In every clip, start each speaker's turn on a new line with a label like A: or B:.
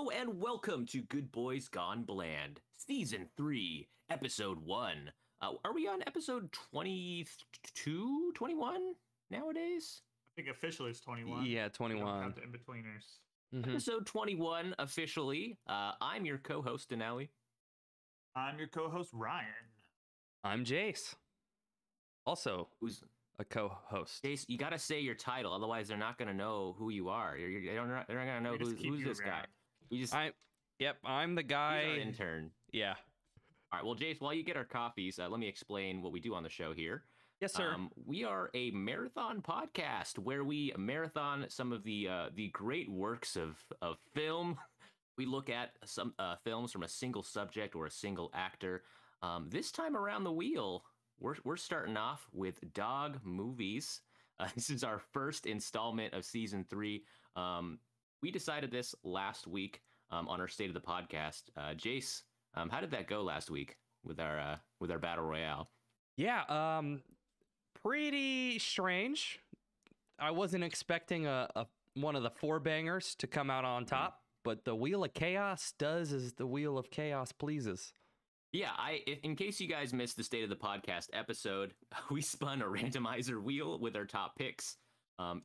A: Hello and welcome to Good Boys Gone Bland, Season 3, Episode 1. Are we on episode 22, 21 nowadays?
B: I think officially it's 21.
C: Yeah, 21.
B: We don't have the in-betweeners.
A: Episode 21 officially. I'm your co-host, Denali.
B: I'm your co-host, Ryan.
C: I'm Jace. Also,
A: Who's
C: a co-host.
A: Jace? You gotta say your title, otherwise they're not gonna know who you are. They're not gonna know who's this guy.
C: I'm the guy.
A: He's our intern.
C: Yeah.
A: All right, well, Jace, while you get our coffees, let me explain what we do on the show here.
C: Yes, sir.
A: We are a marathon podcast where we marathon some of the great works of film. We look at some films from a single subject or a single actor. This time around the wheel, we're starting off with dog movies. This is our first installment of season 3. We decided this last week on our State of the Podcast. Jace, how did that go last week with our battle royale?
C: Yeah, pretty strange. I wasn't expecting a one of the 4 bangers to come out on top, but the Wheel of Chaos does as the Wheel of Chaos pleases.
A: Yeah, in case you guys missed the State of the Podcast episode, we spun a randomizer wheel with our top picks.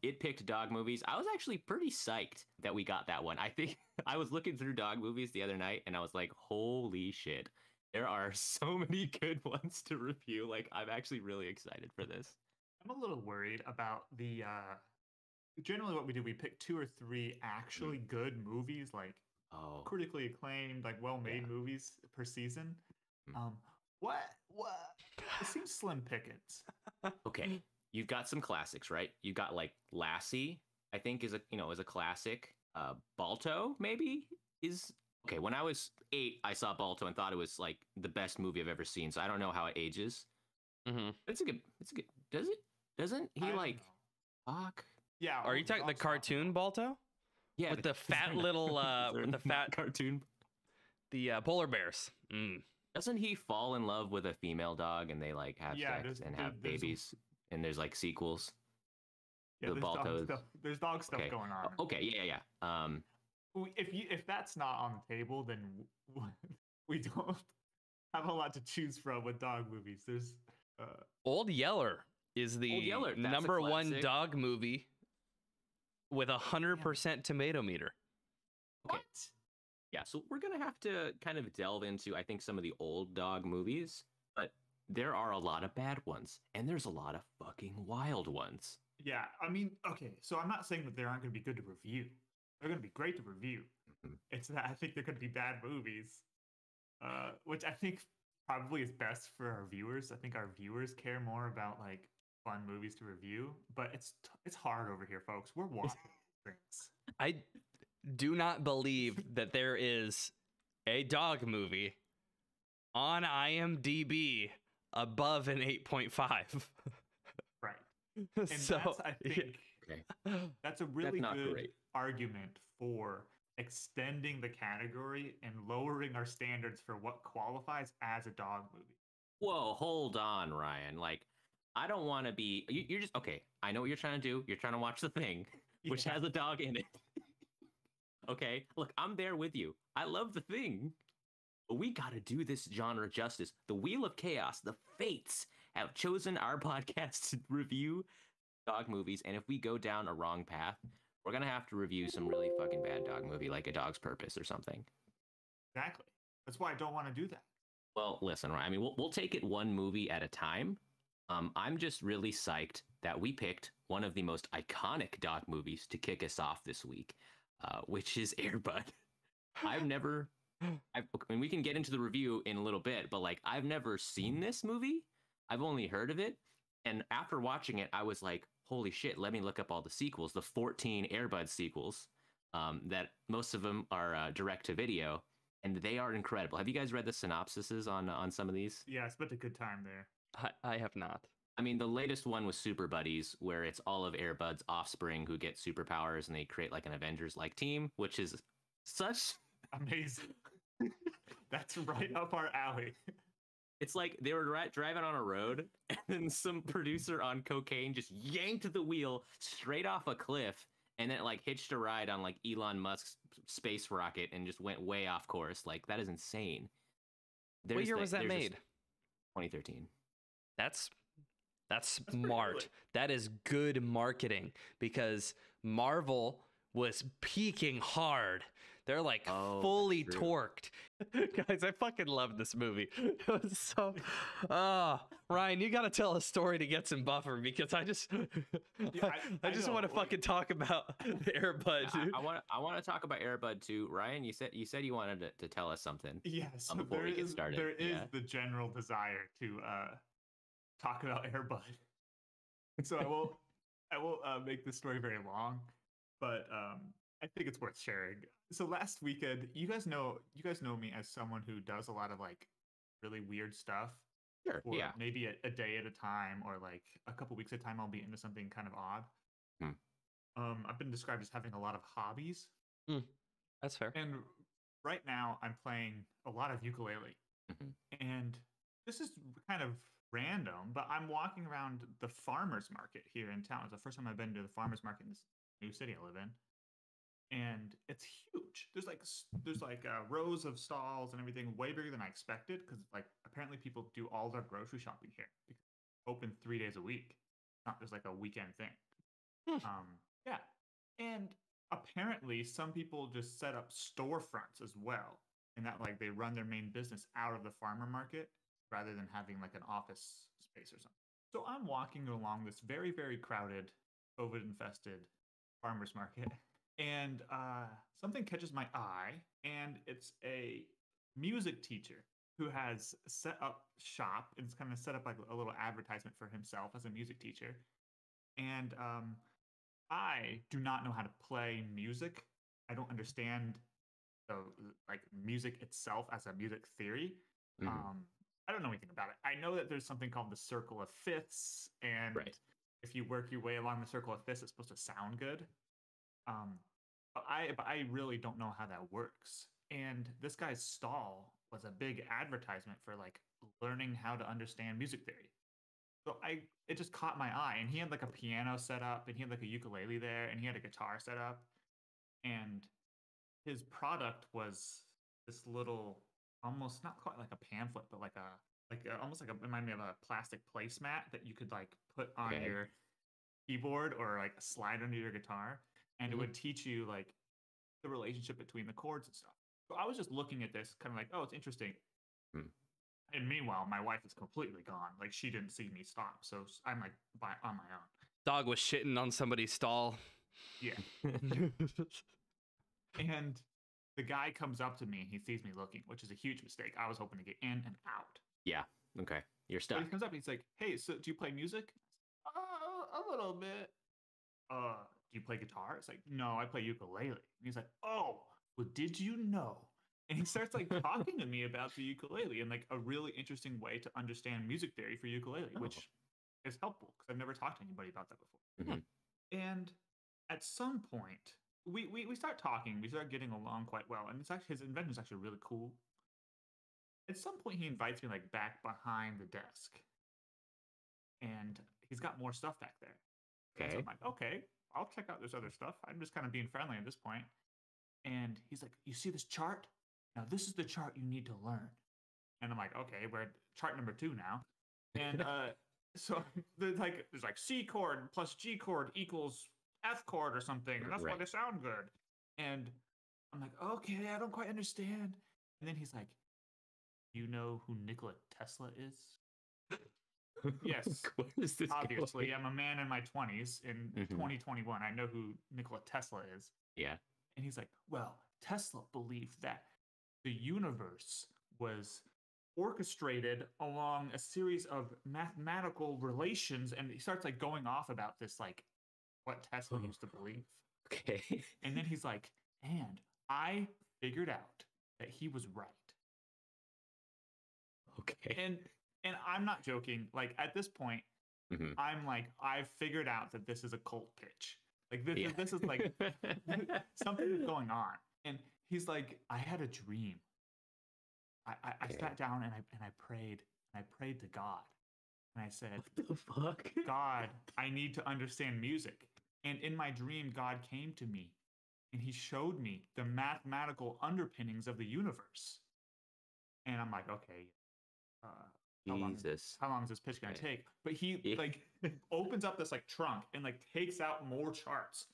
A: It picked dog movies. I was actually pretty psyched that we got that one. I think I was looking through dog movies the other night and I was like, holy shit, there are so many good ones to review. Like, I'm actually really excited for this.
B: I'm a little worried about the generally what we do, we pick 2 or 3 actually good movies, like critically acclaimed, like well-made movies per season. What it seems slim pickings.
A: Okay, you've got some classics, right? You've got like Lassie, I think is a classic. Balto maybe is okay. When I was 8, I saw Balto and thought it was like the best movie I've ever seen, so I don't know how it ages. It's a good doesn't he like talk?
B: Yeah.
C: Are you talking the cartoon Balto?
A: Yeah,
C: with the fat little with the fat
A: cartoon,
C: the polar bears.
A: Doesn't he fall in love with a female dog and they like have sex and have babies, and there's like sequels?
B: Yeah, there's dog stuff going on.
A: Okay, yeah.
B: If that's not on the table, then we don't have a lot to choose from with dog movies. There's
C: Old Yeller is the number 1 dog movie with 100% tomato meter.
A: Okay. What? Yeah, so we're gonna have to kind of delve into, I think, some of the old dog movies, but there are a lot of bad ones, and there's a lot of fucking wild ones.
B: Yeah, I mean, okay, so I'm not saying that they aren't going to be good to review. They're going to be great to review. It's that I think they're going to be bad movies, which I think probably is best for our viewers. I think our viewers care more about like fun movies to review, but it's hard over here, folks. We're watching things.
C: I do not believe that there is a dog movie on IMDb above an 8.5.
B: Right. And
C: so
B: that's, I think that's a really good argument for extending the category and lowering our standards for what qualifies as a dog movie.
A: Whoa, hold on, Ryan. Like, I don't want to be... You're just... Okay, I know what you're trying to do. You're trying to watch The Thing, which has a dog in it. Okay, look, I'm there with you. I love The Thing. But we got to do this genre justice. The Wheel of Chaos, the Fates, have chosen our podcast to review dog movies. And if we go down a wrong path, we're going to have to review some really fucking bad dog movie, like A Dog's Purpose or something.
B: Exactly. That's why I don't want to do that.
A: Well, listen, Ryan, I mean, we'll take it one movie at a time. I'm just really psyched that we picked one of the most iconic dog movies to kick us off this week, which is Air Bud. I mean, we can get into the review in a little bit, but like, I've never seen this movie. I've only heard of it. And after watching it, I was like, holy shit, let me look up all the sequels, the 14 Air Bud sequels, that most of them are direct to video, and they are incredible. Have you guys read the synopsises on some of these?
B: Yeah, I spent a good time there.
C: I have not.
A: I mean, the latest one was Super Buddies, where it's all of Air Bud's offspring who get superpowers, and they create like an Avengers-like team, which is such...
B: Amazing. That's right up our alley.
A: It's like they were driving on a road, and then some producer on cocaine just yanked the wheel straight off a cliff, and then it like hitched a ride on like Elon Musk's space rocket and just went way off course. Like that is insane.
C: What year was that made?
A: 2013.
C: That's smart. That is good marketing because Marvel was peaking hard. They're like fully torqued. Guys, I fucking love this movie. It was so Ryan, you gotta tell a story to get some buffer because I just I just want to fucking talk about Air Bud.
A: I want to talk about Air Bud too. Ryan, you said you wanted to tell us something.
B: Yes,
A: before we get started.
B: There is the general desire to talk about Air Bud. So I won't make this story very long, but I think it's worth sharing. So last weekend, you guys know me as someone who does a lot of like really weird stuff.
A: Sure.
B: Or
A: yeah.
B: maybe a day at a time, or like a couple weeks at a time, I'll be into something kind of odd. I've been described as having a lot of hobbies.
C: That's fair.
B: And right now, I'm playing a lot of ukulele. And this is kind of random, but I'm walking around the farmers market here in town. It's the first time I've been to the farmers market in this new city I live in. And it's huge. There's like rows of stalls and everything, way bigger than I expected, because like apparently people do all their grocery shopping here. Because it's open 3 days a week, not just like a weekend thing. Yeah, and apparently some people just set up storefronts as well, and that like they run their main business out of the farmer market rather than having like an office space or something. So I'm walking along this very, very crowded, COVID-infested farmers market. And something catches my eye, and it's a music teacher who has set up shop and it's kind of set up like a little advertisement for himself as a music teacher. And I do not know how to play music. I don't understand the like music itself as a music theory. I don't know anything about it. I know that there's something called the circle of fifths, and if you work your way along the circle of fifths, it's supposed to sound good. But I really don't know how that works. And this guy's stall was a big advertisement for like learning how to understand music theory. So it just caught my eye, and he had like a piano set up, and he had like a ukulele there, and he had a guitar set up, and his product was this little, almost not quite like a pamphlet, but like almost like remind me of a plastic placemat that you could like put on your keyboard or like slide under your guitar. And it would teach you like the relationship between the chords and stuff. So I was just looking at this kind of like, oh, it's interesting. And meanwhile, my wife is completely gone. Like she didn't see me stop. So I'm like on my own.
C: Dog was shitting on somebody's stall.
B: Yeah. And the guy comes up to me and he sees me looking, which is a huge mistake. I was hoping to get in and out.
A: Yeah. Okay. You're stuck.
B: But he comes up and he's like, hey, so do you play music? A little bit. Do you play guitar? It's like, no, I play ukulele. And he's like, oh, well, did you know? And he starts like talking to me about the ukulele and like a really interesting way to understand music theory for ukulele, which is helpful because I've never talked to anybody about that before. And at some point, we start talking. We start getting along quite well, and it's actually his invention is actually really cool. At some point, he invites me like back behind the desk, and he's got more stuff back there. Okay, so I'm like, okay, I'll check out this other stuff. I'm just kind of being friendly at this point. And he's like, you see this chart? Now this is the chart you need to learn. And I'm like, okay, we're at chart number 2 now. And so there's like C chord plus G chord equals F chord or something. And that's why they sound good. And I'm like, okay, I don't quite understand. And then he's like, you know who Nikola Tesla is? Yes, obviously. I'm a man in my 20s in 2021. I know who Nikola Tesla is.
A: Yeah.
B: And he's like, well, Tesla believed that the universe was orchestrated along a series of mathematical relations. And he starts like going off about this, like what Tesla used to believe.
A: Okay.
B: And then he's like, and I figured out that he was right.
A: Okay.
B: And I'm not joking. Like at this point, I'm like, I've figured out that this is a cult pitch. Like this is like something is going on. And he's like, I had a dream. I sat down and I prayed. And I prayed to God. And I said,
A: what the fuck?
B: God, I need to understand music. And in my dream, God came to me and he showed me the mathematical underpinnings of the universe. And I'm like, okay,
A: Jesus.
B: how long is this pitch gonna take? But he like opens up this like trunk and like takes out more charts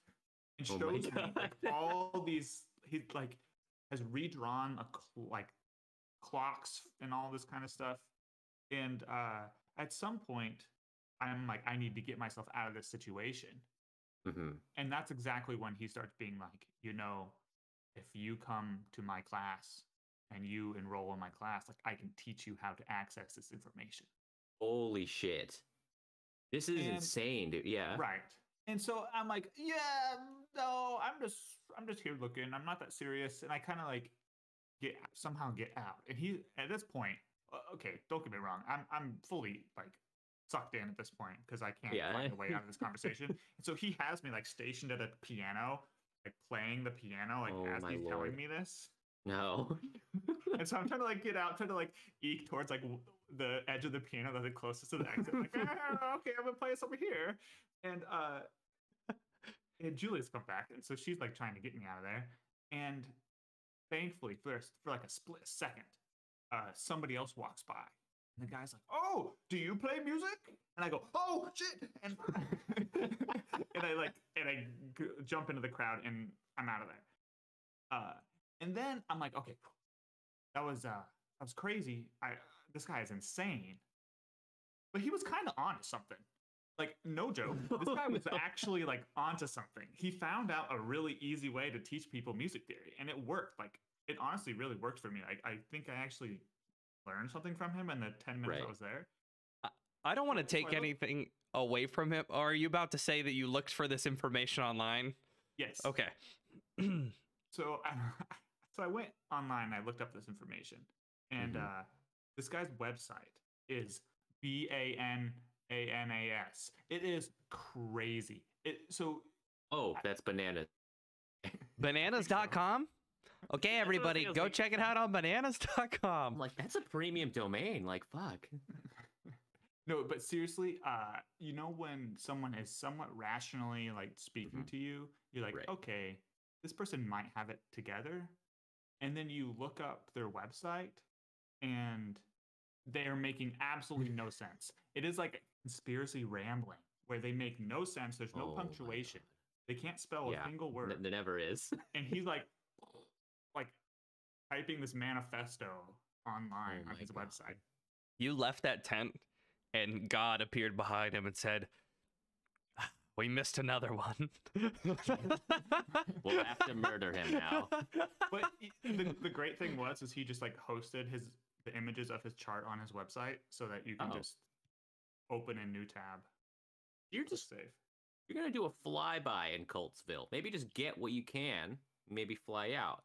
B: and shows me like all these. He like has redrawn like clocks and all this kind of stuff. And at some point, I'm like, I need to get myself out of this situation. And that's exactly when he starts being like, you know, if you come to my class and you enroll in my class, like I can teach you how to access this information.
A: Holy shit. This is insane, dude. Yeah.
B: Right. And so I'm like, yeah, no, I'm just here looking. I'm not that serious. And I kind of like somehow get out. And he, at this point, okay, don't get me wrong. I'm fully like sucked in at this point because I can't find a way out of this conversation. And so he has me like stationed at a piano, like playing the piano, like as he's telling me this.
A: No.
B: And so I'm trying to like get out, trying to like eke towards like the edge of the piano that's the closest to the exit. Like, okay, I'm gonna play this over here. And Julia's come back, and so she's like trying to get me out of there. And thankfully, for like a split second, somebody else walks by. And the guy's like, "Oh, do you play music?" And I go, "Oh shit!" And and I jump into the crowd, and I'm out of there. And then I'm like, "Okay, that was crazy. This guy is insane." But he was kind of onto something. Like, no joke. This guy was actually like onto something. He found out a really easy way to teach people music theory, and it worked. Like, it honestly really worked for me. I think I actually learned something from him in the 10 minutes I was there.
C: I don't want to take anything away from him. Or are you about to say that you looked for this information online?
B: Yes.
C: Okay.
B: So I went online and I looked up this information. And this guy's website is BANANAS. It is crazy.
A: That's bananas.
C: Bananas.com? Okay, everybody, go check it out on bananas.com.
A: Like, that's a premium domain. Like, fuck.
B: No, but seriously, you know, when someone is somewhat rationally like speaking to you, you're like, okay, this person might have it together. And then you look up their website and they're making absolutely no sense. It is like conspiracy rambling where they make no sense. There's no punctuation. They can't spell a single word.
A: There never is.
B: And he's like typing this manifesto online on his website.
C: You left that tent and God appeared behind him and said, "We missed another one."
A: We'll have to murder him now.
B: But the great thing is he just like hosted the images of his chart on his website so that you can just open a new tab.
A: You're just safe. You're gonna do a flyby in Coltsville. Maybe just get what you can. Maybe fly out.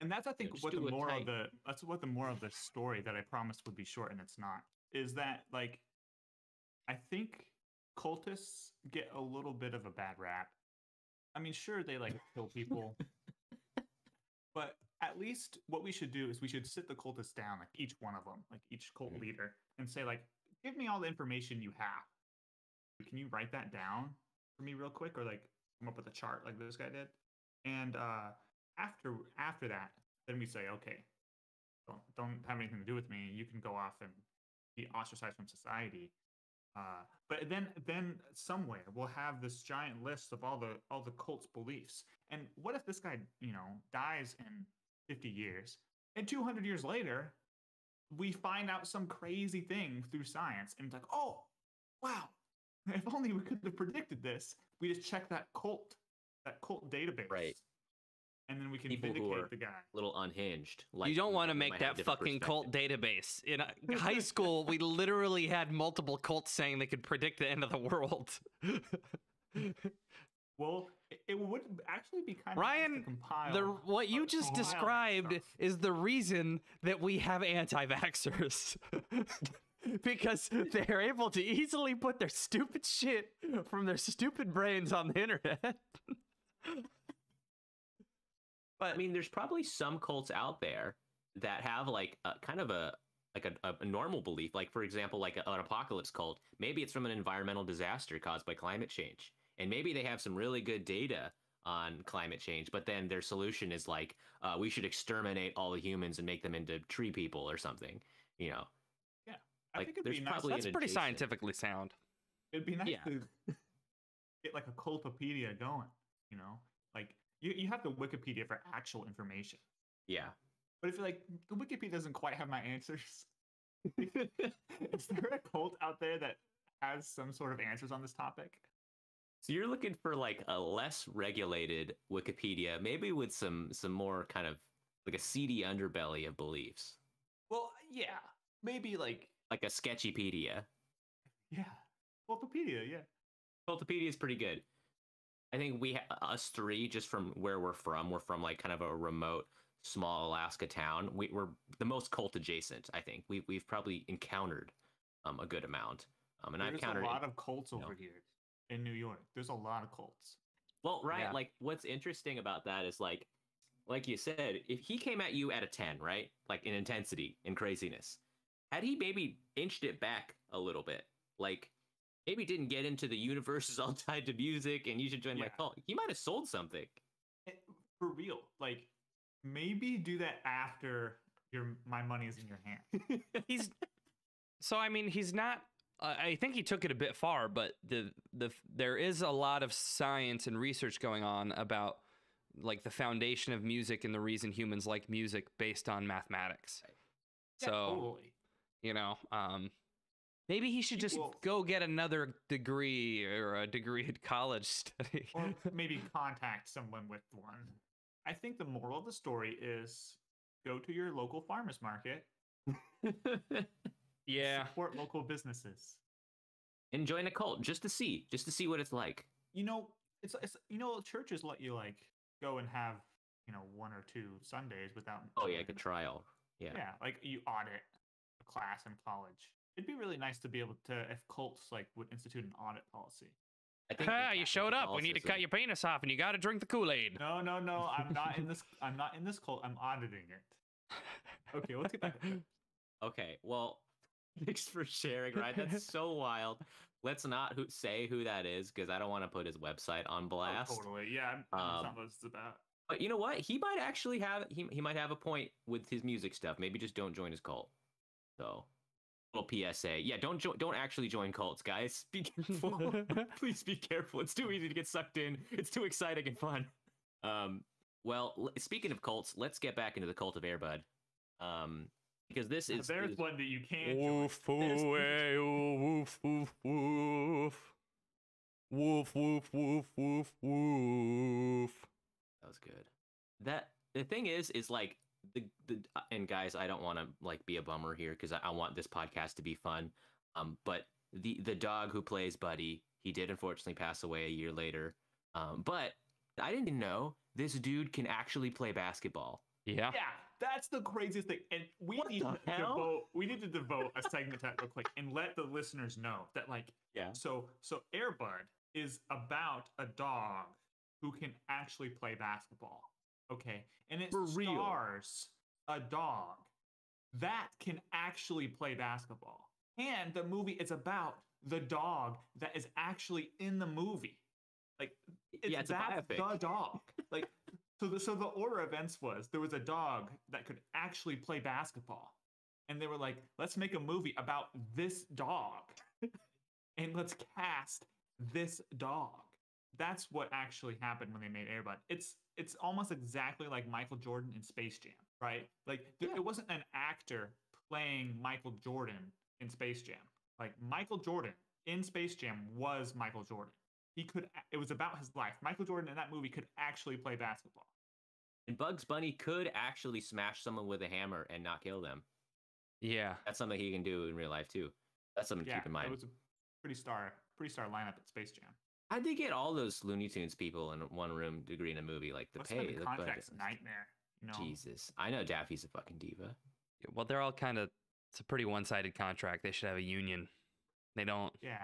B: And that's, I think, what the moral of the story that I promised would be short, and it's not, is that like I think cultists get a little bit of a bad rap. I mean, sure, they like kill people, but at least what we should do is we should sit the cultists down, like each one of them, like each cult leader, and say like, give me all the information you have. Can you write that down for me real quick, or like come up with a chart like this guy did? And after that, then we say, okay, don't have anything to do with me. You can go off and be ostracized from society. But then somewhere we'll have this giant list of all the cult's beliefs. And what if this guy, you know, dies in 50 years, and 200 years later, we find out some crazy thing through science, and it's like, oh, wow, if only we could have predicted this. We just check that cult database,
A: right?
B: And then we can
A: People
B: vindicate the guy.
A: A little unhinged.
C: Like, you don't want to make that fucking cult database. In high school, we literally had multiple cults saying they could predict the end of the world.
B: Well, it would actually be kind of
C: Ryan,
B: nice to compile.
C: What you just described is the reason that we have anti-vaxxers. Because they're able to easily put their stupid shit from their stupid brains on the internet.
A: But I mean, there's probably some cults out there that have like kind of a normal belief. Like, for example, like an apocalypse cult. Maybe it's from an environmental disaster caused by climate change. and maybe they have some really good data on climate change, but then their solution is like, we should exterminate all the humans and make them into tree people or something, you know?
B: Yeah, I
A: Like,
B: think it'd
A: there's
B: be nice.
A: probably
C: That's
A: an
C: pretty
A: adjacent-
C: scientifically sound.
B: It'd be nice
A: Yeah.
B: to get like a Cultopedia going, you know? Like you have the Wikipedia for actual information.
A: Yeah.
B: But if like the Wikipedia doesn't quite have my answers, is there a cult out there that has some sort of answers on this topic?
A: So you're looking for like a less regulated Wikipedia, maybe with some more kind of like a seedy underbelly of beliefs,
B: Well, yeah, maybe like
A: like a Sketchypedia.
B: yeah, Cultopedia, yeah.
A: Cultopedia is pretty good. I think us three, just from where we're from like kind of a remote, small Alaska town. We're the most cult adjacent. I think we've probably encountered a good amount. And I've
B: There's
A: encountered
B: a lot of cults
A: you know.
B: over here in New York. There's a lot of cults.
A: Well, right.
C: Yeah.
A: Like what's interesting about that is like you said, if he came at you at a 10, right? Like in intensity and craziness, had he maybe inched it back a little bit, like maybe didn't get into the universe is all tied to music and you should join my
B: Yeah.
A: cult, he might have sold something.
B: For real, like maybe do that after my money is in your hand.
C: He's so I mean he's not. I think he took it a bit far, but there is a lot of science and research going on about like the foundation of music and the reason humans like music based on mathematics.
B: Yeah,
C: So
B: totally.
C: you know, maybe he should just
B: Well-
C: go get another degree or a degree in college study.
B: Or maybe contact someone with one. I think the moral of the story is go to your local farmers market,
C: Yeah.
B: support local businesses.
A: And join a cult just to see what it's like.
B: You know, it's churches let you like go and have, one or two Sundays without
A: Oh yeah, like a trial. Yeah.
B: Yeah, like you audit a class in college. It'd be really nice to be able to, if cults like would institute an audit policy.
A: I think
C: Ah,
A: in
C: you showed
A: Catholic
C: up. We need to cut
A: Catholicism-
C: your penis off, and you got to drink the Kool-Aid.
B: No, I'm not in this. I'm not in this cult. I'm auditing it. Okay, let's get back. To
A: Okay, well, thanks for sharing, right? That's so wild. Let's not say who that is because I don't want to put his website on blast.
B: Oh, totally. Yeah, that's not what it's about.
A: But you know what? He might actually have he might have a point with his music stuff. Maybe just don't join his cult. So, little PSA. Yeah, don't actually join cults, guys. Be careful. Please be careful. It's too easy to get sucked in. It's too exciting and fun. Well, speaking of cults, let's get back into the cult of Airbud. Because this is
B: There's one that you can't.
C: Woof, woof, woof, woof. Woof, woof, woof, woof, woof.
A: That was good. The thing is like the and guys, I don't want to like be a bummer here because I want this podcast to be fun. But the dog who plays Buddy, he did unfortunately pass away a year later. But I didn't know this dude can actually play basketball.
C: Yeah.
B: Yeah, that's the craziest thing. And we
A: What
B: need
A: the
B: to
A: hell?
B: devote a segment to that real quick and let the listeners know that like
A: Yeah.
B: so Airbud is about a dog who can actually play basketball. Okay. And it
A: For real?
B: stars a dog that can actually play basketball. And the movie is about the dog that is actually in the movie. Like
A: It's a
B: that's
A: biopic.
B: the dog. Like so the order of events was there was a dog that could actually play basketball. And they were like, let's make a movie about this dog. And let's cast this dog. That's what actually happened when they made Airbud. It's almost exactly like Michael Jordan in Space Jam, right? Like it wasn't an actor playing Michael Jordan in Space Jam. Like Michael Jordan in Space Jam was Michael Jordan. It was about his life. Michael Jordan in that movie could actually play basketball.
A: And Bugs Bunny could actually smash someone with a hammer and not kill them.
C: Yeah.
A: That's something he can do in real life too. That's something to
B: Yeah,
A: keep in mind.
B: it was a pretty star lineup at Space Jam.
A: How'd they get all those Looney Tunes people in one room degree in a movie? Like the
B: Must have
A: pay,
B: been
A: the
B: contract's
A: budget.
B: nightmare.
A: Jesus, I know Daffy's a fucking diva.
C: Well, they're all kind of. It's a pretty one-sided contract. They should have a union. They don't.
B: Yeah.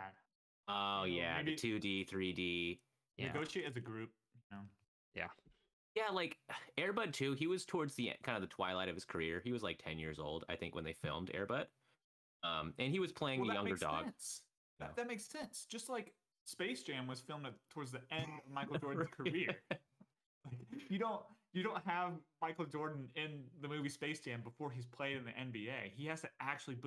A: Oh
B: You know,
A: yeah,
B: maybe-
A: the 2D, 3D.
C: Yeah.
B: Negotiate as a group.
A: Yeah, like Airbud 2, he was towards the kind of the twilight of his career. He was like 10 years old, I think, when they filmed Airbud. And he was playing a
B: that
A: younger
B: makes
A: dog.
B: sense.
A: Yeah.
B: That makes sense. Just like Space Jam was filmed towards the end of Michael Jordan's career. You don't have Michael Jordan in the movie Space Jam before he's played in the NBA. He has to actually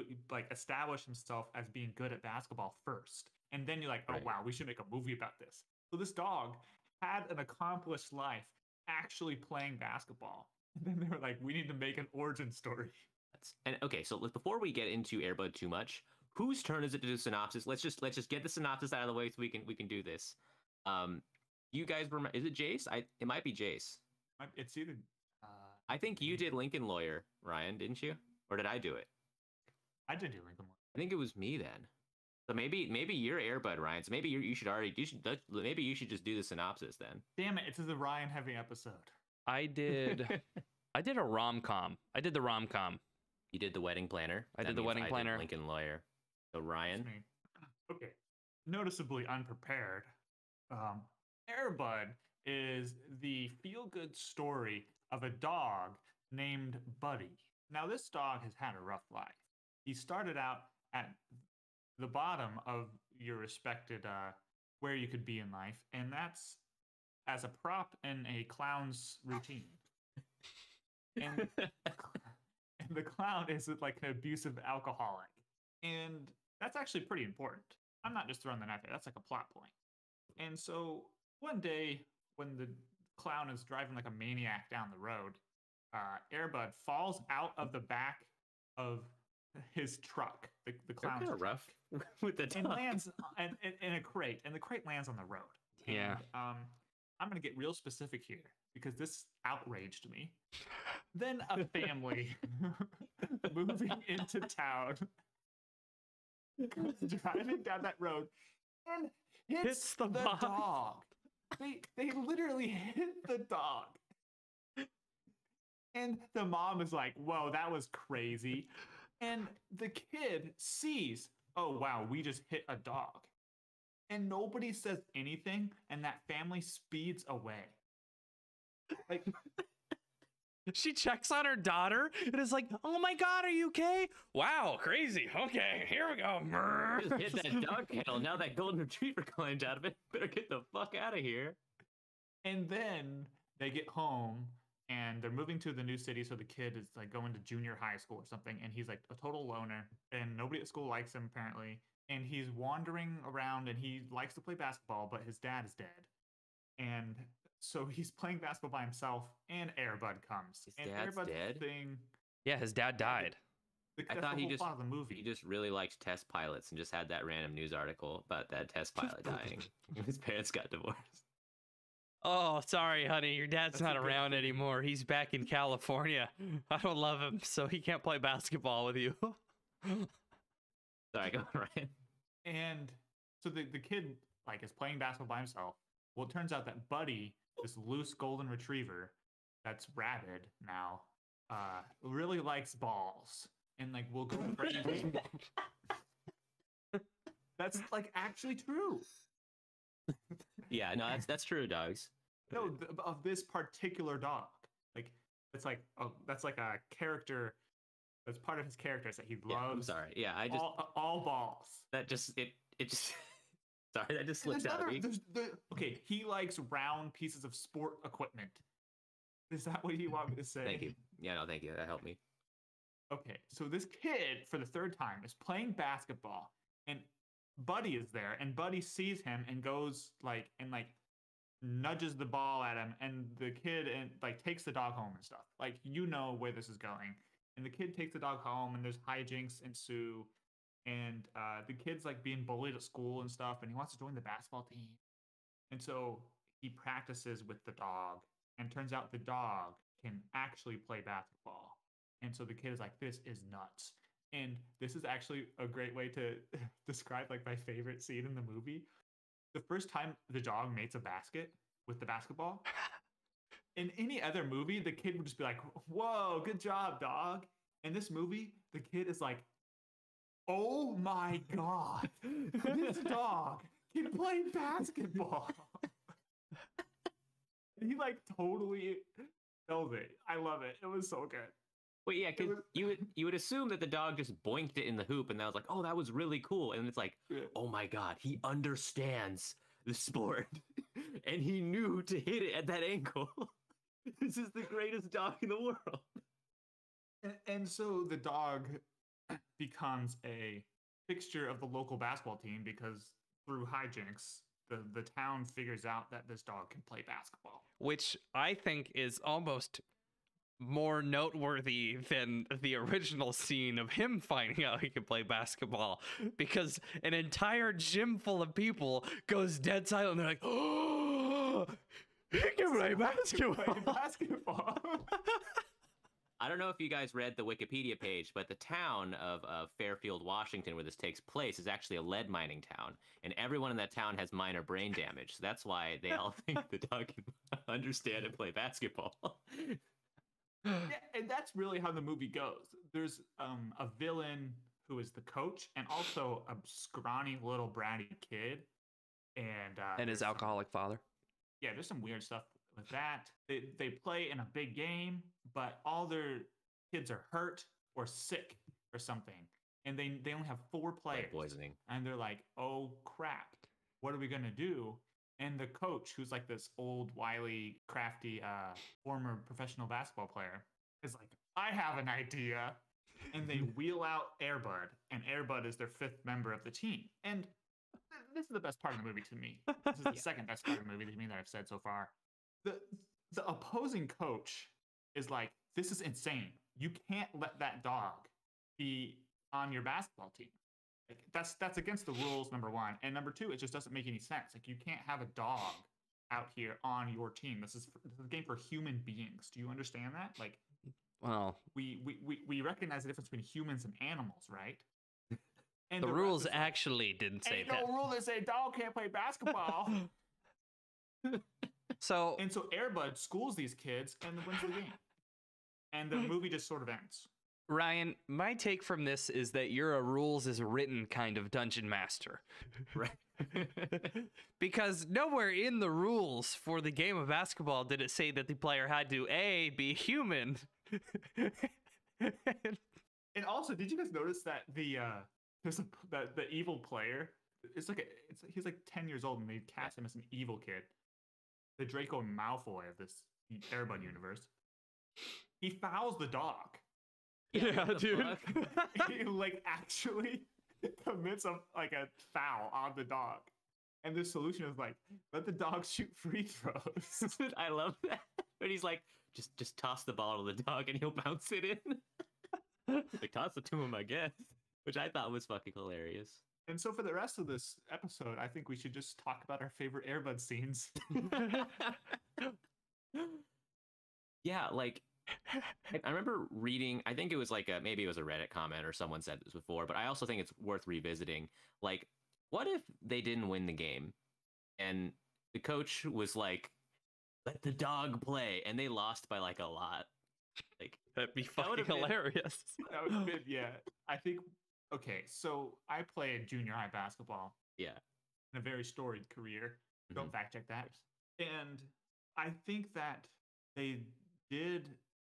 B: establish himself as being good at basketball first, and then you're like, oh wow, we should make a movie about this. So this dog had an accomplished life actually playing basketball, and then they were like, we need to make an origin story.
A: And okay, so before we get into Air Bud too much, whose turn is it to do synopsis? Let's just get the synopsis out of the way so we can do this. You guys remember? Is it Jace? It might be Jace.
B: It's either.
A: I think you did Lincoln Lawyer, Ryan, didn't you? Or did I do it?
B: I did do Lincoln Lawyer.
A: I think it was me then. So maybe you're Air Bud, Ryan. So maybe you should just do the synopsis then.
B: Damn it! It's a Ryan heavy episode.
C: I did a rom-com. I did the rom-com.
A: You did the Wedding Planner.
C: I did the Wedding Planner.
A: Did Lincoln Lawyer. So Ryan.
B: Okay. Noticeably unprepared. Air Bud is the feel-good story of a dog named Buddy. Now, this dog has had a rough life. He started out at the bottom of your respected where you could be in life, and that's as a prop in a clown's routine. And the clown is like an abusive alcoholic. And that's actually pretty important. I'm not just throwing that out there. That's like a plot point. And so one day when the clown is driving like a maniac down the road, Air Bud falls out of the back of his truck, the clown's
A: kind of rough with the
B: and lands in a crate, and the crate lands on the road.
C: Yeah.
B: And, I'm going to get real specific here because this outraged me. Then a family moving into town driving down that road and hits the dog. They literally hit the dog. And the mom is like, whoa, that was crazy. And the kid sees, oh, wow, we just hit a dog. And nobody says anything, and that family speeds away. Like,
C: she checks on her daughter and is like, oh my God, are you okay? Wow, crazy. Okay, here we go.
A: Just hit that dog kennel. Now that golden retriever climbed out of it. Better get the fuck out of here.
B: And then they get home, and they're moving to the new city, so the kid is like going to junior high school or something, and he's like a total loner, and nobody at school likes him apparently. And he's wandering around, and he likes to play basketball, but his dad is dead. And so he's playing basketball by himself, and Air Bud comes.
A: His
B: and
A: dad's
B: Air Bud's
A: dead?
B: thing.
C: Yeah, his dad died.
A: I thought he
B: plot of the movie.
A: just really liked test pilots and just had that random news article about that test pilot dying. His parents got divorced.
C: Oh, sorry, honey. Your dad's not around anymore. He's back in California. I don't love him, so he can't play basketball with you.
A: Sorry, go on, Ryan.
B: And so the kid like is playing basketball by himself. Well, it turns out that Buddy, this loose golden retriever that's rabid now, really likes balls and like will go crazy. That's like actually true.
A: Yeah, no, that's true, dogs.
B: No, of this particular dog, like it's like that's like a character. That's part of his character is that he loves.
A: Yeah, I'm sorry. Yeah, I just
B: all balls.
A: That just it just. Sorry, that just slipped out of me.
B: Okay, he likes round pieces of sport equipment. Is that what you want me to say?
A: Thank you. Yeah, no, thank you. That helped me.
B: Okay, so this kid, for the third time, is playing basketball, and Buddy is there, and Buddy sees him and goes like nudges the ball at him, and the kid takes the dog home and stuff. Like, you know where this is going. And the kid takes the dog home, and there's hijinks ensue. And the kid's like being bullied at school and stuff, and he wants to join the basketball team. And so he practices with the dog, and turns out the dog can actually play basketball. And so the kid is like, this is nuts. And this is actually a great way to describe like my favorite scene in the movie. The first time the dog makes a basket with the basketball, in any other movie, the kid would just be like, whoa, good job, dog. In this movie, the kid is like, oh my God, this dog can play basketball. He like totally sells it. I love it. It was so good.
A: Well, yeah, because you would assume that the dog just boinked it in the hoop, and that was like, oh, that was really cool. And it's like, oh my god, he understands the sport, and he knew to hit it at that angle. This is the greatest dog in the world.
B: And so the dog becomes a fixture of the local basketball team because through hijinks, the town figures out that this dog can play basketball.
C: Which I think is almost more noteworthy than the original scene of him finding out he could play basketball, because an entire gym full of people goes dead silent and they're like, oh, he can play basketball.
A: I don't know if you guys read the Wikipedia page, but the town of Fairfield, Washington, where this takes place, is actually a lead mining town, and everyone in that town has minor brain damage. So that's why they all think the dog can understand and play basketball.
B: Yeah, and that's really how the movie goes. There's a villain who is the coach, and also a scrawny little bratty kid, and
C: his alcoholic father.
B: Yeah, there's some weird stuff with that. They play in a big game, but all their kids are hurt or sick or something, and they only have 4 players.
A: Lead poisoning.
B: And they're like, oh crap, what are we gonna do? And the coach, who's like this old, wily, crafty, former professional basketball player, is like, I have an idea. And they wheel out Air Bud, and Air Bud is their 5th member of the team. And this is the best part of the movie to me. This is the second best part of the movie to me that I've said so far. The opposing coach is like, this is insane. You can't let that dog be on your basketball team. Like, that's against the rules, number 1. And number 2, it just doesn't make any sense. Like, you can't have a dog out here on your team. This is a game for human beings. Do you understand that? Like,
C: well,
B: we recognize the difference between humans and animals, right? And
C: the rules actually didn't say that.
B: Ain't no rule that say dog can't play basketball.
C: So
B: Air Bud schools these kids and wins the game. And the movie just sort of ends.
C: Ryan, my take from this is that you're a rules is written kind of dungeon master.
A: Right.
C: Because nowhere in the rules for the game of basketball did it say that the player had to A, be human.
B: And also, did you guys notice that the evil player he's like 10 years old, and they cast him as an evil kid, the Draco Malfoy of this Air Bud universe. He fouls the dog.
C: Yeah, dude.
B: He like actually commits a foul on the dog. And the solution is like, let the dog shoot free throws.
A: I love that. But he's like, just toss the ball to the dog and he'll bounce it in. Like, toss it to him, I guess. Which I thought was fucking hilarious.
B: And so for the rest of this episode, I think we should just talk about our favorite Air Bud scenes.
A: Yeah, like, I remember reading, I think it was like maybe it was a Reddit comment or someone said this before, but I also think it's worth revisiting. Like, what if they didn't win the game and the coach was like, let the dog play, and they lost by like a lot? Like,
C: that'd be fucking hilarious.
B: That would have been, yeah. I think, okay, so I played junior high basketball.
A: Yeah.
B: In a very storied career. Don't fact check that. And I think that they did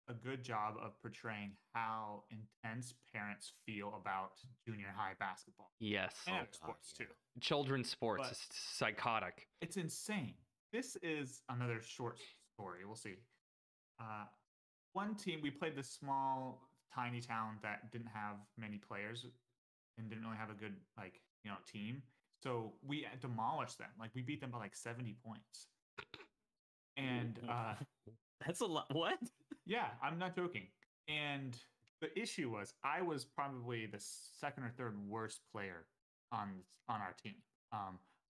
B: a good job of portraying how intense parents feel about junior high basketball.
C: Yes.
B: And sports too.
C: Children's sports is psychotic.
B: It's insane. This is another short story. We'll see. One team, we played this small, tiny town that didn't have many players and didn't really have a good, team. So we demolished them. Like, we beat them by like 70 points. And
A: that's a lot. What?
B: Yeah, I'm not joking. And the issue was, I was probably the second or third worst player on our team.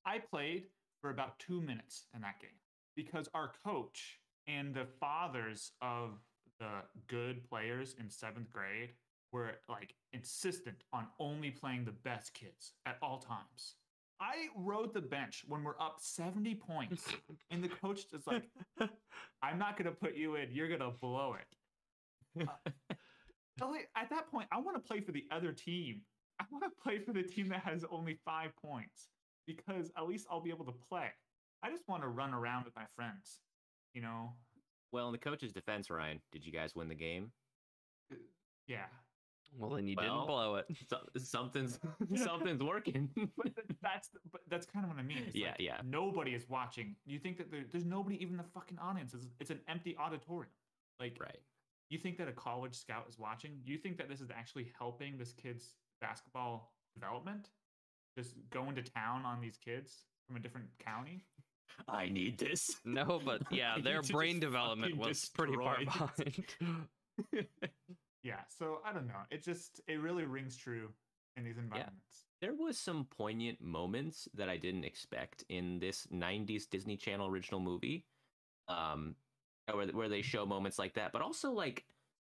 B: I played for about 2 minutes in that game because our coach and the fathers of the good players in 7th grade were like insistent on only playing the best kids at all times. I rode the bench when we're up 70 points, and the coach is like, I'm not going to put you in. You're going to blow it. At that point, I want to play for the other team. I want to play for the team that has only 5 points because at least I'll be able to play. I just want to run around with my friends, you know?
A: Well, in the coach's defense, Ryan, did you guys win the game?
B: Yeah.
C: Well, then you
A: Well,
C: didn't blow it.
A: Something's working.
B: But that's kind of what I mean. It's
A: Yeah,
B: like
A: yeah.
B: nobody is watching. You think that there's nobody even in the fucking audience. It's an empty auditorium. Like,
A: Right.
B: you think that a college scout is watching? You think that this is actually helping this kid's basketball development? Just going to town on these kids from a different county?
A: I need this.
C: No, but yeah,
B: I
C: their
B: need to
C: brain
B: just
C: development
B: fucking
C: was pretty far
B: destroy
C: behind.
B: Yeah, so I don't know. It really rings true in these environments.
A: There was some poignant moments that I didn't expect in this 90s Disney Channel original movie. Where they show moments like that, but also like,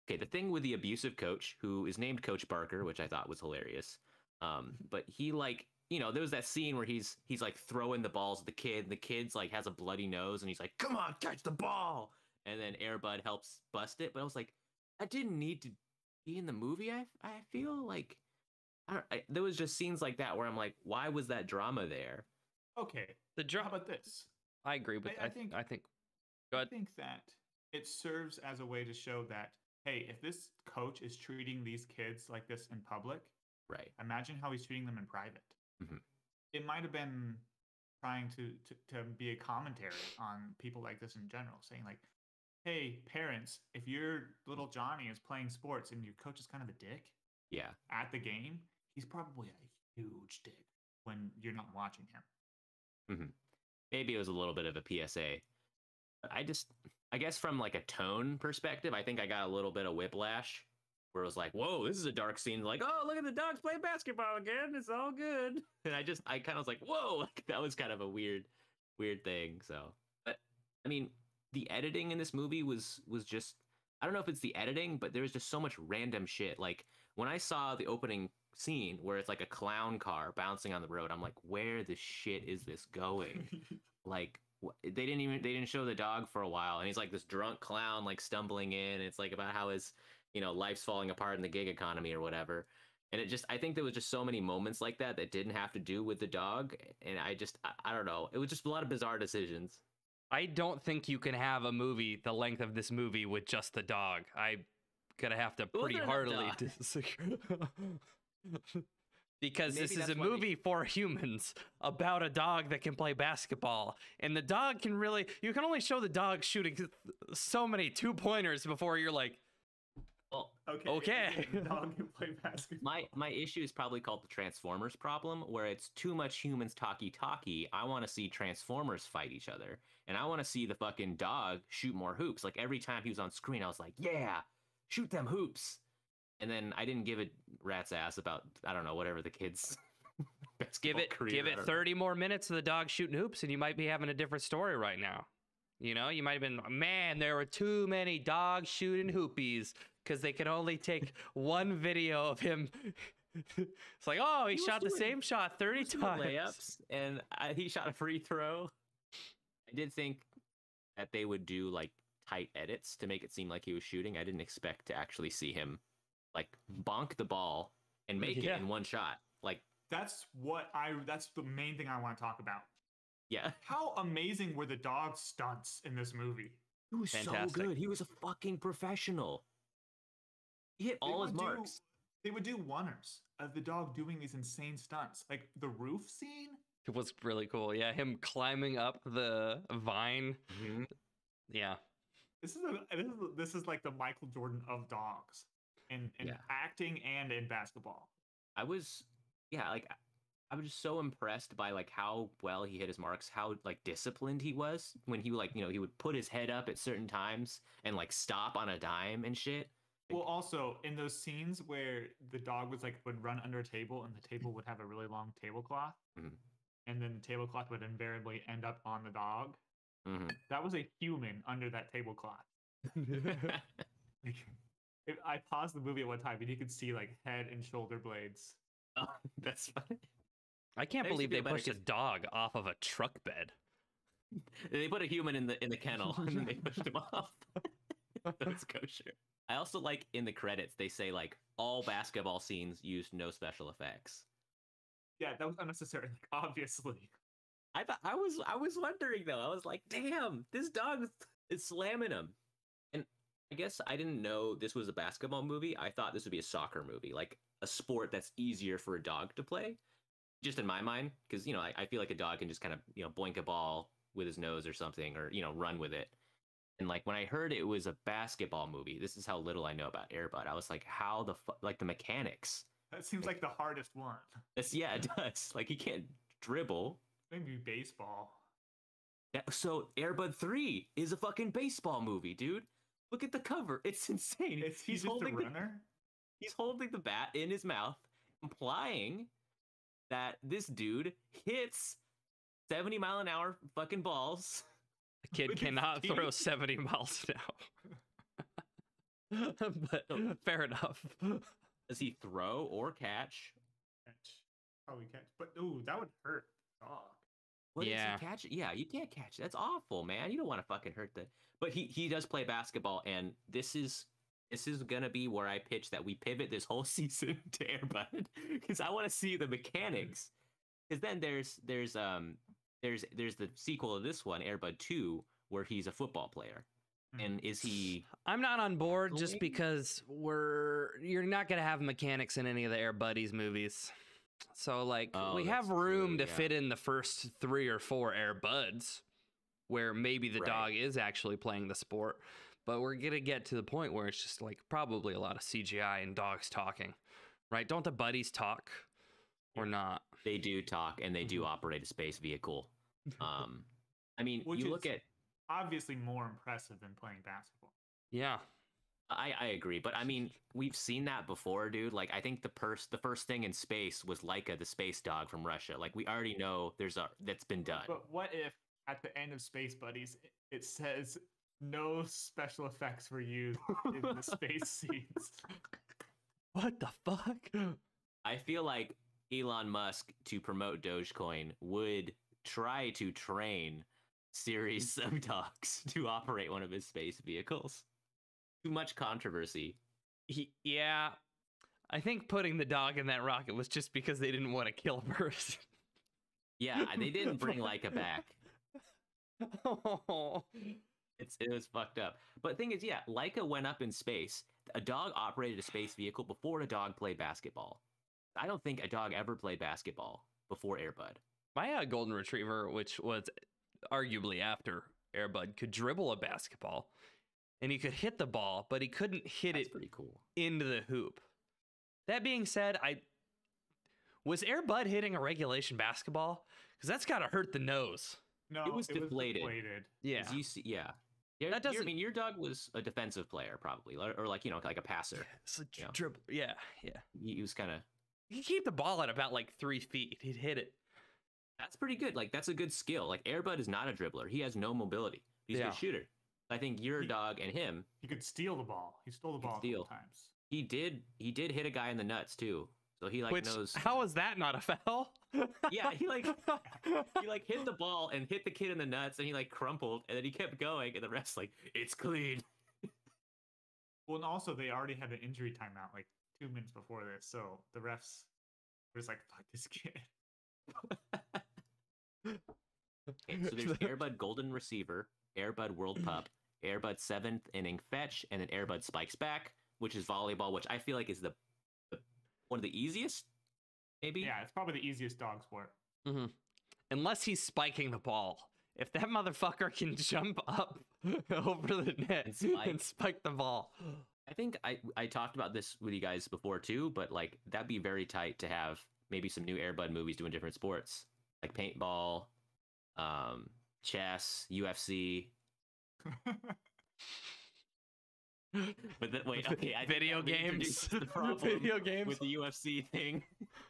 A: okay, the thing with the abusive coach who is named Coach Barker, which I thought was hilarious. But he like, there was that scene where he's like throwing the balls at the kid, and the kid's like has a bloody nose, and he's like, "Come on, catch the ball!" And then Air Bud helps bust it. But I was like, that didn't need to be in the movie. I feel like there was just scenes like that where I'm like, why was that drama there?
B: Okay,
C: The
B: how
C: drama.
B: about this?
C: I agree with.
B: I think-
C: I think.
B: I
C: Go ahead.
B: think that it serves as a way to show that, hey, if this coach is treating these kids like this in public,
A: Right.
B: imagine how he's treating them in private.
A: Mhm.
B: It might have been trying to be a commentary on people like this in general, saying like, hey, parents, if your little Johnny is playing sports and your coach is kind of a dick
A: Yeah.
B: at the game, he's probably a huge dick when you're not watching him.
A: Maybe it was a little bit of a PSA. I guess from like a tone perspective, I think I got a little bit of whiplash where it was like, whoa, this is a dark scene. Like, oh, look at the dogs play basketball again. It's all good. And I kind of was like, whoa, like, that was kind of a weird thing. So, but I mean, the editing in this movie was just, I don't know if it's the editing, but there was just so much random shit. Like when I saw the opening scene where it's like a clown car bouncing on the road, I'm like, where the shit is this going? Like, they didn't show the dog for a while, and he's like this drunk clown like stumbling in, and it's like about how his life's falling apart in the gig economy or whatever. And I think there was just so many moments like that didn't have to do with the dog, and I don't know, it was just a lot of bizarre decisions.
C: I don't think you can have a movie the length of this movie with just the dog. I'm gonna have to pretty
A: enough
C: heartily
A: dog.
C: disagree. Because
A: Maybe
C: this is
A: that's
C: a
A: why they-
C: movie for humans about a dog that can play basketball. And the dog you can only show the dog shooting so many 2-pointers before you're like,
A: Well,
C: Okay.
B: the dog can play basketball.
A: my issue is probably called the Transformers problem, where it's too much humans talkie. I want to see Transformers fight each other, and I want to see the fucking dog shoot more hoops. Like every time he was on screen, I was like, yeah, shoot them hoops. And then I didn't give a rat's ass about, I don't know, whatever the kids
C: give it 30 more minutes of the dog shooting hoops, and you might be having a different story right now. You might have been, man, there were too many dogs shooting hoopies because they could only take one video of him. It's like, oh, he shot the same shot 30 times.
A: Layups, and he shot a free throw. I did think that they would do like tight edits to make it seem like he was shooting. I didn't expect to actually see him like bonk the ball and make it in one shot. Like
B: That's the main thing I want to talk about.
A: yeah,
B: How amazing were the dog stunts in this movie?
A: he was
C: Fantastic.
A: so good. He was a fucking professional. He hit all his marks.
B: They would do oneers of the dog doing these insane stunts, like the roof scene.
C: It was really cool. Yeah, him climbing up the vine.
A: Mhm.
C: Yeah.
B: This is like the Michael Jordan of dogs in
A: Yeah.
B: acting and in basketball.
A: I was just so impressed by like how well he hit his marks, how like disciplined he was when he like, he would put his head up at certain times and like stop on a dime and shit.
B: Well, also in those scenes where the dog would run under a table and the table would have a really long tablecloth,
A: Mhm.
B: and then the tablecloth would invariably end up on the dog.
A: Mhm.
B: That was a human under that tablecloth. Like, I paused the movie at one time and you could see like head and shoulder blades.
A: Oh, that's funny.
C: I can't
A: That makes me
C: believe they
A: feel better
C: pushed a
A: 'cause-
C: dog off of a truck bed.
A: They put a human in the kennel and then they pushed him off. That's kosher. I also like in the credits they say like all basketball scenes used no special effects.
B: Yeah, that was unnecessary. Like, obviously.
A: I was wondering though. I was like, damn, this dog is slamming him. And I guess I didn't know this was a basketball movie. I thought this would be a soccer movie, like a sport that's easier for a dog to play. Just in my mind, because I feel like a dog can just kind of boink a ball with his nose or something, or run with it. And like when I heard it was a basketball movie, this is how little I know about Air Bud. I was like, how like the mechanics?
B: That seems like the hardest one.
A: Yeah, it does. Like he can't dribble.
B: Maybe baseball.
A: So Air Bud 3 is a fucking baseball movie, dude. Look at the cover. It's insane.
B: He's holding a runner.
A: He's holding the bat in his mouth, implying that this dude hits 70-mile-an-hour fucking balls.
C: A kid cannot throw 70 miles an hour. But fair enough.
A: Does he throw or catch?
B: Probably catch. But ooh, that would hurt the dog.
A: What is he catch? Yeah, you can't catch. That's awful, man. You don't want to fucking hurt the. But he does play basketball, and this is gonna be where I pitch that we pivot this whole season to Air Bud, because I want to see the mechanics. Because then there's the sequel of this one, Air Bud 2, where he's a football player. And is he?
C: I'm not on board just because you're not gonna have mechanics in any of the Air Buddies movies. So like we have room to fit in the first 3 or 4 Air Buds, where maybe the dog is actually playing the sport, but we're gonna get to the point where it's just like probably a lot of CGI and dogs talking, right? Don't the buddies talk or not?
A: They do talk, and they do operate a space vehicle. I mean,
B: Which
A: you look at
B: obviously more impressive than playing basketball.
C: Yeah.
A: I agree, but I mean, we've seen that before, dude. Like, I think the first thing in space was Laika, the space dog from Russia. Like, we already know that's been done.
B: But what if at the end of Space Buddies it says no special effects were used in the space scenes?
C: What the fuck?
A: I feel like Elon Musk, to promote Dogecoin, would try to train series of dogs to operate one of his space vehicles. Too much controversy.
C: Yeah, I think putting the dog in that rocket was just because they didn't want to kill a person.
A: Yeah, they didn't bring Laika back.
C: Oh.
A: It was fucked up. But the thing is, yeah, Laika went up in space. A dog operated a space vehicle before a dog played basketball. I don't think a dog ever played basketball before Air Bud.
C: My golden retriever, which was arguably after Air Bud, could dribble a basketball. And he could hit the ball, but he couldn't hit it
A: pretty cool
C: into the hoop. That being said, was Air Bud hitting a regulation basketball? Because that's got to hurt the nose.
A: No, it was deflated.
C: Yeah.
A: You see, yeah. That doesn't. I mean, your dog was a defensive player, probably, or like like a passer.
C: Yeah, it's a dribble. Yeah.
A: He was kind of.
C: He could keep the ball at about like 3 feet. He'd hit it.
A: That's pretty good. Like that's a good skill. Like Air Bud is not a dribbler. He has no mobility. He's a good shooter. I think your dog and him.
B: He could steal the ball. He stole the ball a couple times.
A: He did hit a guy in the nuts too. So he knows.
C: How is that not a foul?
A: Yeah, he hit the ball and hit the kid in the nuts, and he crumpled, and then he kept going, and the ref's like, it's clean.
B: Well, and also they already had an injury timeout 2 minutes before this, so the refs were just like, fuck this kid.
A: Okay, so there's Air Bud Golden Receiver, Air Bud World Pup, Air Bud 7th inning fetch, and then Air Bud Spikes Back, which is volleyball, which I feel like is the one of the easiest, maybe?
B: Yeah, it's probably the easiest dog sport.
C: Mm-hmm. Unless he's spiking the ball. If that motherfucker can jump up over the net and spike the ball.
A: I think I talked about this with you guys before too, but that'd be very tight to have maybe some new Air Bud movies doing different sports, like paintball, chess, UFC. But wait, okay,
C: video games.
A: The problem with the UFC thing,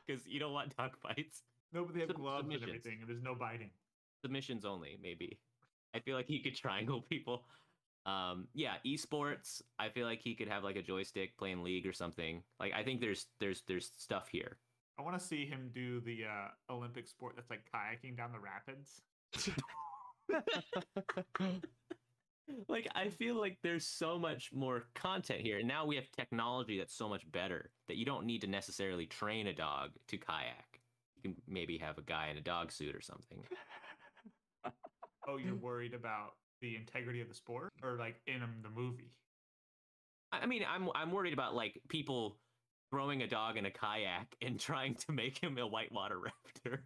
A: because you don't want dog fights.
B: No, but they have gloves and everything, and there's no biting.
A: Submissions only, maybe. I feel like he could triangle people. Yeah, esports. I feel like he could have a joystick playing League or something. I think there's stuff here.
B: I want to see him do the Olympic sport that's kayaking down the rapids.
A: I feel like there's so much more content here. And now we have technology that's so much better that you don't need to necessarily train a dog to kayak. You can maybe have a guy in a dog suit or something.
B: Oh, you're worried about the integrity of the sport? Or in the movie?
A: I mean, I'm worried about like people throwing a dog in a kayak and trying to make him a whitewater raptor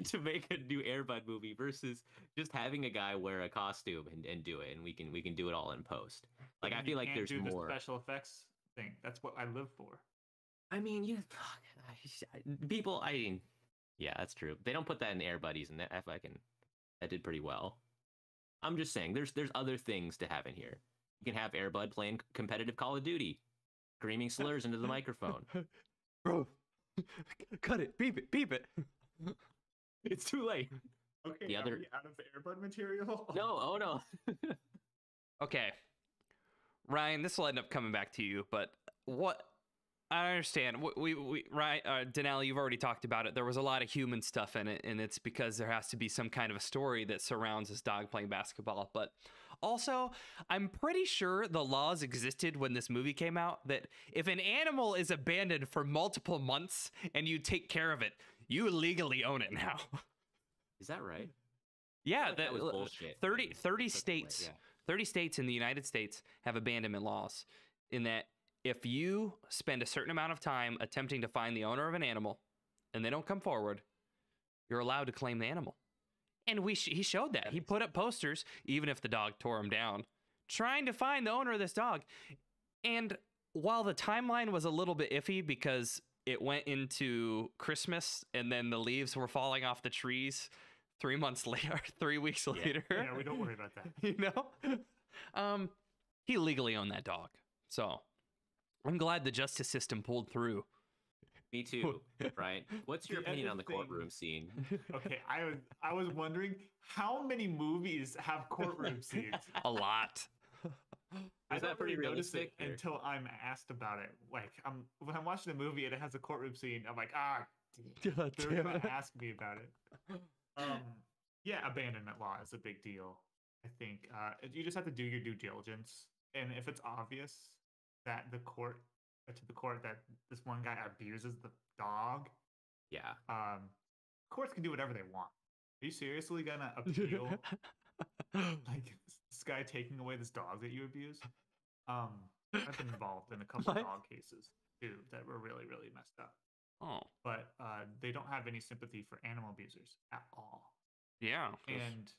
A: to make a new Air Bud movie versus just having a guy wear a costume and do it, and we can do it all in post. Like I feel like there's more
B: the special effects thing. That's what I live for.
A: I mean, people. I mean, yeah, that's true. They don't put that in Air Buddies, and that did pretty well. I'm just saying, there's other things to have in here. You can have Air Bud playing competitive Call of Duty, screaming slurs into the microphone.
C: Bro, cut it, beep it.
A: It's too late.
B: Okay,
A: the other
B: we out of the Air Bud material.
A: No, oh no.
C: Okay, Ryan, this will end up coming back to you, but what I understand, Ryan, Denali, you've already talked about it. There was a lot of human stuff in it, and it's because there has to be some kind of a story that surrounds this dog playing basketball. But also, I'm pretty sure the laws existed when this movie came out that if an animal is abandoned for multiple months and you take care of it, you legally own it now.
A: Is that right?
C: Yeah,
A: that was bullshit.
C: 30 states. 30 states in the United States have abandonment laws in that if you spend a certain amount of time attempting to find the owner of an animal and they don't come forward, you're allowed to claim the animal. And he showed that. He put up posters, even if the dog tore him down, trying to find the owner of this dog. And while the timeline was a little bit iffy because it went into Christmas and then the leaves were falling off the trees 3 months later, 3 weeks later.
B: Yeah, we don't worry about that.
C: You know? He legally owned that dog. So I'm glad the justice system pulled through.
A: Me too, right? What's your opinion on the courtroom scene?
B: Okay, I was wondering how many movies have courtroom scenes?
C: A lot.
A: Is that pretty realistic?
B: Until I'm asked about it. Like, when I'm watching a movie and it has a courtroom scene, I'm like, they're gonna ask me about it. Yeah, abandonment law is a big deal. I think you just have to do your due diligence, and if it's obvious that the court that this one guy abuses the dog,
A: yeah,
B: courts can do whatever they want. Are you seriously gonna appeal like this guy taking away this dog that you abuse? I've been involved in a couple of dog cases too that were really, really messed up.
C: Oh,
B: but they don't have any sympathy for animal abusers at all.
C: Yeah,
B: and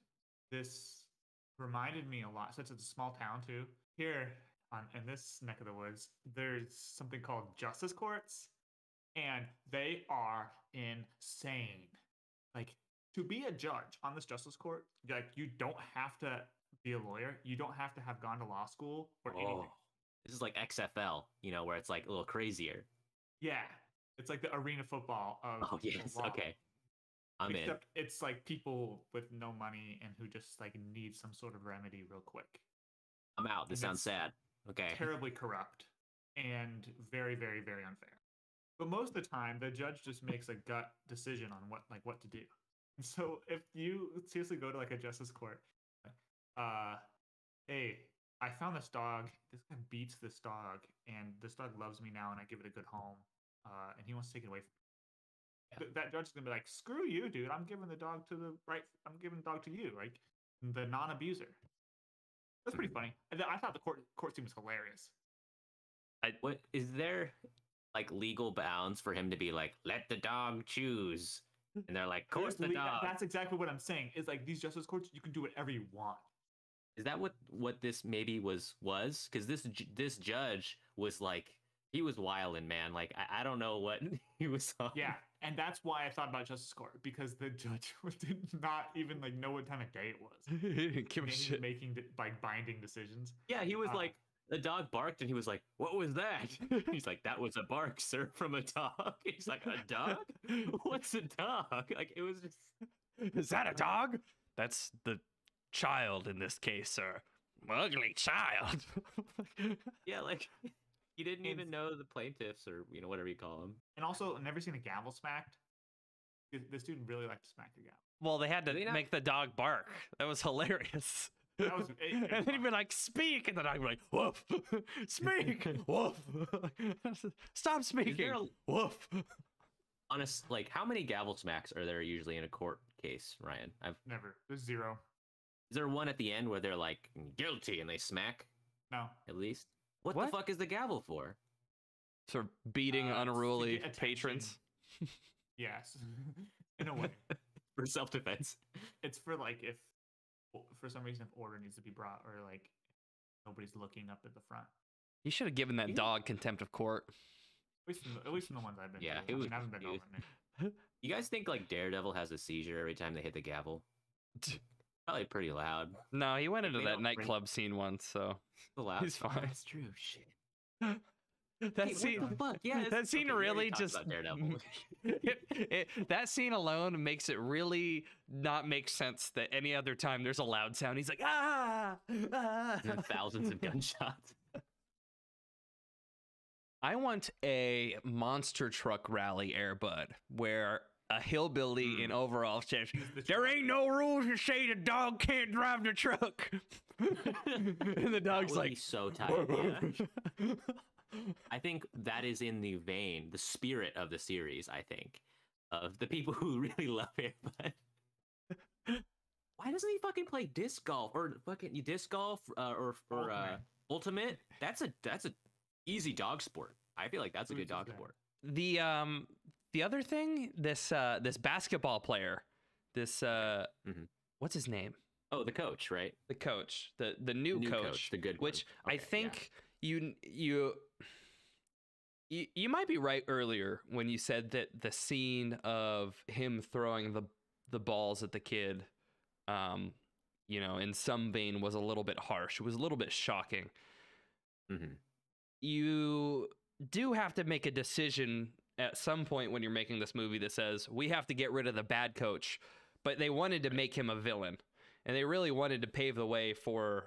B: this reminded me a lot, since it's a small town too. Here in this neck of the woods, there's something called justice courts, and they are insane. Like, to be a judge on this justice court, like, you don't have to be a lawyer. You don't have to have gone to law school or anything.
A: This is like XFL, where it's like a little crazier.
B: Yeah, it's like the arena football of.
A: Oh yes, okay.
B: Except it's like people with no money and who just like need some sort of remedy real quick.
A: I'm out. This sounds sad. Okay.
B: Terribly corrupt and very, very, very unfair. But most of the time, the judge just makes a gut decision on what to do. And so if you seriously go to like a justice court, hey, I found this dog. This guy beats this dog, and this dog loves me now, and I give it a good home, and he wants to take it away from me. Yeah. That judge is gonna be like, "Screw you, dude! I'm giving the dog to I'm giving the dog to you, like the non-abuser." That's pretty funny. I thought the court scene was hilarious.
A: What is there like legal bounds for him to be like, "Let the dog choose," and they're like, "Course the dog."
B: That's exactly what I'm saying. Is like these justice courts, you can do whatever you want.
A: Is that what this maybe was? Because this judge was like, he was wildin', man. Like I don't know what he was on.
B: Yeah, and that's why I thought about justice court, because the judge did not even like know what time of day it was.
C: He didn't give a shit.
B: Making like binding decisions.
A: Yeah, he was like, the dog barked, and he was like, "What was that?" He's like, "That was a bark, sir, from a dog." He's like, "A dog? What's a dog?" Like it was just.
C: Is that a dog? That's the child in this case, sir. Ugly child.
A: Yeah, like. You didn't even know the plaintiffs or, whatever you call them.
B: And also, I've never seen a gavel smacked. This dude really liked to smack the gavel.
C: Well, they had to make the dog bark. That was hilarious.
B: That was,
C: and then he'd be like, "Speak!" And the dog would be like, "Woof! Speak! Woof! Stop speaking! Woof!"
A: Honest, like, how many gavel smacks are there usually in a court case, Ryan? I've
B: never. There's zero.
A: Is there one at the end where they're like, "Guilty," and they smack?
B: No.
A: At least? What the fuck is the gavel for?
C: For beating unruly patrons.
B: Yes, in a way.
A: For self-defense.
B: It's for like if, for some reason, if order needs to be brought, or like nobody's looking up at the front.
C: You should have given that dog contempt of court.
B: At least in the ones I've been.
A: Yeah,
B: to. I haven't been over there.
A: You guys think like Daredevil has a seizure every time they hit the gavel? Probably pretty loud.
C: No, he went into that nightclub scene once, so he's fine.
A: That's true. Shit.
C: That scene,
A: what the fuck? Yeah,
C: that scene really just that scene alone makes it really not make sense that any other time there's a loud sound. He's like, ah!
A: And thousands of gunshots.
C: I want a monster truck rally, Air Bud, where a hillbilly in overalls says, "There ain't no rules to say the dog can't drive the truck." And the dog's like,
A: so tight. Yeah. I think that is in the vein, the spirit of the series, I think, of the people who really love it. But why doesn't he fucking play disc golf or fucking disc golf or ultimate? That's a easy dog sport. I feel like that's a good dog sport.
C: The other thing, this basketball player, what's his name?
A: Oh, the coach, right?
C: The coach, the new coach,
A: the good
C: which
A: one.
C: I think you might be right earlier when you said that the scene of him throwing the balls at the kid, in some vein was a little bit harsh. It was a little bit shocking.
A: Mm-hmm.
C: You do have to make a decision at some point when you're making this movie that says we have to get rid of the bad coach, but they wanted to make him a villain, and they really wanted to pave the way for,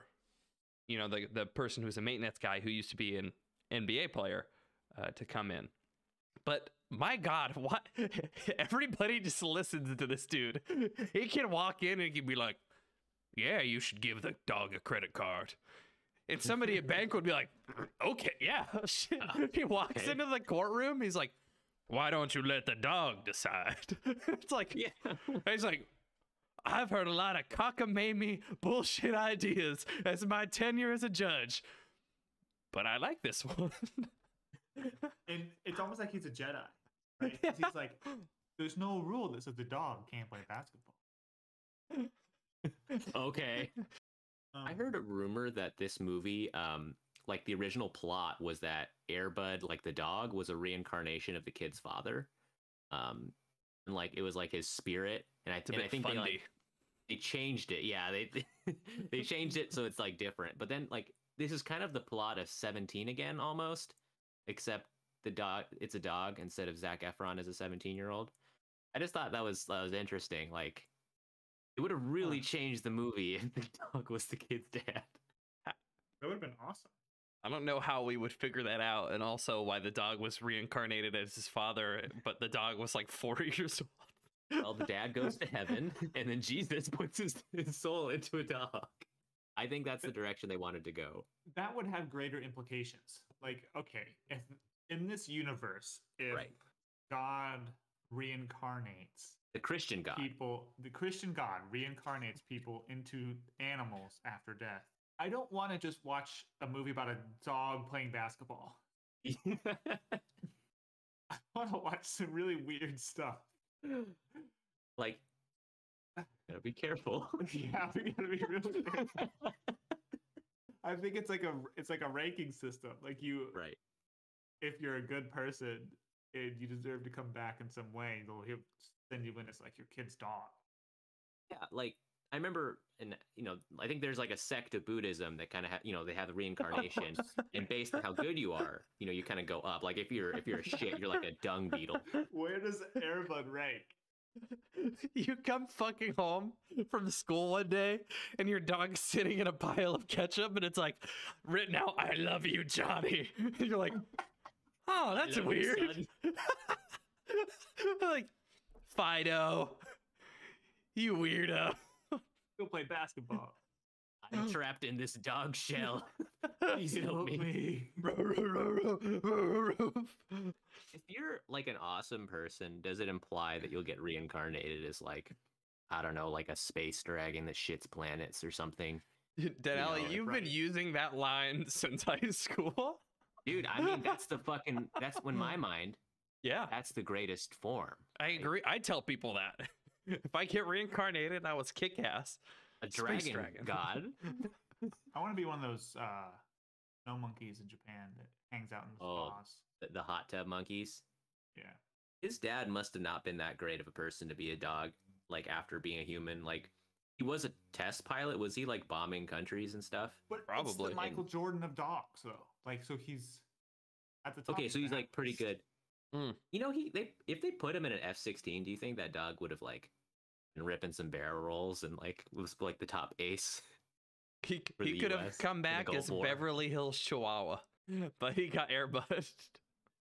C: the person who's a maintenance guy who used to be an NBA player to come in. But my God, what? Everybody just listens to this dude. He can walk in and he can be like, "Yeah, you should give the dog a credit card." And somebody at bank would be like, "Okay, yeah." He walks into the courtroom. He's like, "Why don't you let the dog decide?" It's like, yeah. He's like, "I've heard a lot of cockamamie bullshit ideas as my tenure as a judge, but I like this one."
B: And it's almost like he's a Jedi, right? 'Cause he's like, "There's no rule that says the dog can't play basketball."
A: Okay. I heard a rumor that this movie, like the original plot was that Air Bud, like the dog, was a reincarnation of the kid's father. And like it was like his spirit. And I think they changed it. Yeah, they changed it so it's like different. But then like this is kind of the plot of 17 again almost, except it's a dog instead of Zac Efron as a 17-year-old. I just thought that was interesting. Like it would have really changed the movie if the dog was the kid's dad.
B: That would have been awesome.
C: I don't know how we would figure that out, and also why the dog was reincarnated as his father, but the dog was like 4 years old.
A: Well, the dad goes to heaven, and then Jesus puts his soul into a dog. I think that's the direction they wanted to go.
B: That would have greater implications. Like, okay, if in this universe, if God reincarnates
A: the Christian God
B: reincarnates people into animals after death, I don't want to just watch a movie about a dog playing basketball. I want to watch some really weird stuff.
A: Like, gotta be careful.
B: Yeah, we gotta be really careful. I think it's like a ranking system. Like if you're a good person and you deserve to come back in some way, they'll send you in as like your kid's dog.
A: Yeah, like I remember, and I think there's like a sect of Buddhism that kind of they have the reincarnation, and based on how good you are, you kind of go up. Like if you're a shit, you're like a dung beetle.
B: Where does Air Bud rank?
C: You come fucking home from school one day and your dog's sitting in a pile of ketchup and it's like written out, "I love you, Johnny." And you're like, "Oh, that's weird." Like, Fido, you weirdo.
B: Go play basketball.
A: I'm trapped in this dog shell. Please help me. If you're like an awesome person, does it imply that you'll get reincarnated as like, I don't know, like a space dragon that shits planets or something?
C: Denali,
A: know,
C: you've been using that line since high school.
A: Dude, I mean, that's in my mind,
C: Yeah,
A: that's the greatest form.
C: I
A: right?
C: agree. I tell people that if I get reincarnated, I was kick ass.
A: A
C: Space
A: dragon god.
B: I want to be one of those snow monkeys in Japan that hangs out in the
A: Oh.
B: spas.
A: The hot tub monkeys.
B: Yeah.
A: His dad must have not been that great of a person to be a dog, like after being a human. Like, he was a test pilot. Was he like bombing countries and stuff?
B: But
C: Probably.
B: it's the Michael Jordan of dogs, though. Like, so he's at the top.
A: Okay,
B: of
A: so he's
B: that
A: like pretty
B: list.
A: good.
C: Mm.
A: You know, if they put him in an F-16, do you think that dog would have like been ripping some barrel rolls and like was like the top ace?
C: He
A: For the
C: could have
A: US
C: come
A: in the
C: back
A: Gulf
C: as
A: War.
C: Beverly Hills Chihuahua, but he got airbushed.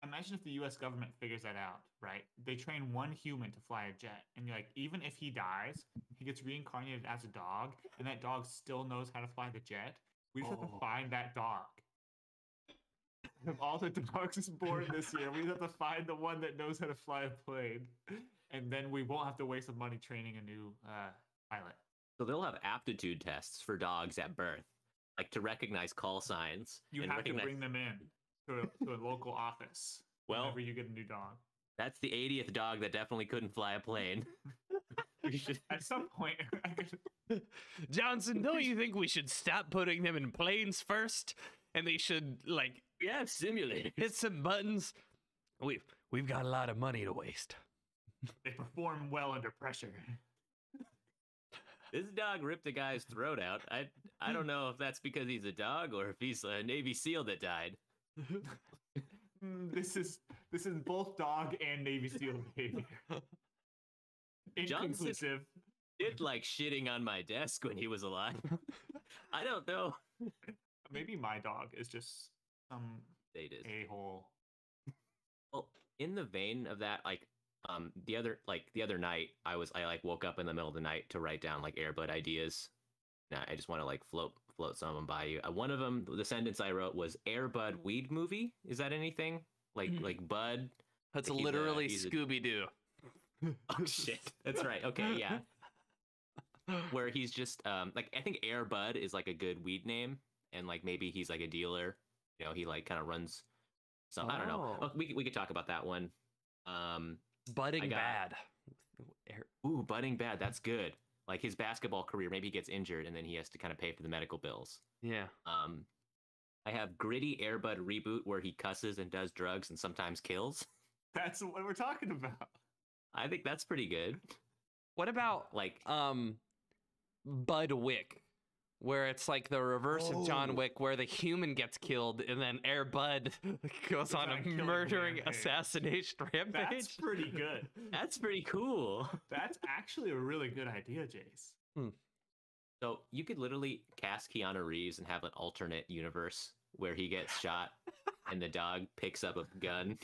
B: Imagine if the U.S. government figures that out, right? They train one human to fly a jet, and you're like, even if he dies, he gets reincarnated as a dog, and that dog still knows how to fly the jet. We just have to find that dog. Of all the dogs born this year, we just have to find the one that knows how to fly a plane, and then we won't have to waste some money training a new pilot.
A: So they'll have aptitude tests for dogs at birth, like to recognize call signs.
B: You
A: and
B: have to
A: recognize...
B: bring them in to a local office whenever you get a new dog.
A: That's the 80th dog that definitely couldn't fly a plane. We should...
B: At some point,
C: Johnson, don't you think we should stop putting them in planes first, and they should like
A: have simulators.
C: hit some buttons? We've got a lot of money to waste.
B: they perform well under pressure.
A: This dog ripped a guy's throat out. I don't know if that's because he's a dog or if he's a Navy SEAL that died.
B: This is both dog and Navy SEAL behavior. Inconclusive.
A: Did like shitting on my desk when he was alive. I don't know.
B: Maybe my dog is just some a-hole.
A: Well, in the vein of that, like the other night, I woke up in the middle of the night to write down like Air Bud ideas. Now I just want to like float some of them by you. One of them, the sentence I wrote was Air Bud weed movie. Is that anything like Bud?
C: That's
A: Like
C: literally Scooby Doo.
A: Oh shit, that's right. Okay, yeah. Where he's just like I think Air Bud is like a good weed name, and like maybe he's like a dealer. You know, he like kind of runs some. I don't know.
C: Oh.
A: We could talk about that one.
C: Budding bad.
A: Ooh, budding bad. That's good. Like his basketball career, maybe he gets injured and then he has to kind of pay for the medical bills.
C: Yeah.
A: I have gritty Air Bud reboot where he cusses and does drugs and sometimes kills.
B: That's what we're talking about.
A: I think that's pretty good.
C: What about
A: like
C: Bud Wick, where it's like the reverse of John Wick, where the human gets killed and then Air Bud goes on a murdering assassination rampage?
B: That's pretty good.
A: That's pretty cool.
B: That's actually a really good idea, Jace.
A: So you could literally cast Keanu Reeves and have an alternate universe where he gets shot and the dog picks up a gun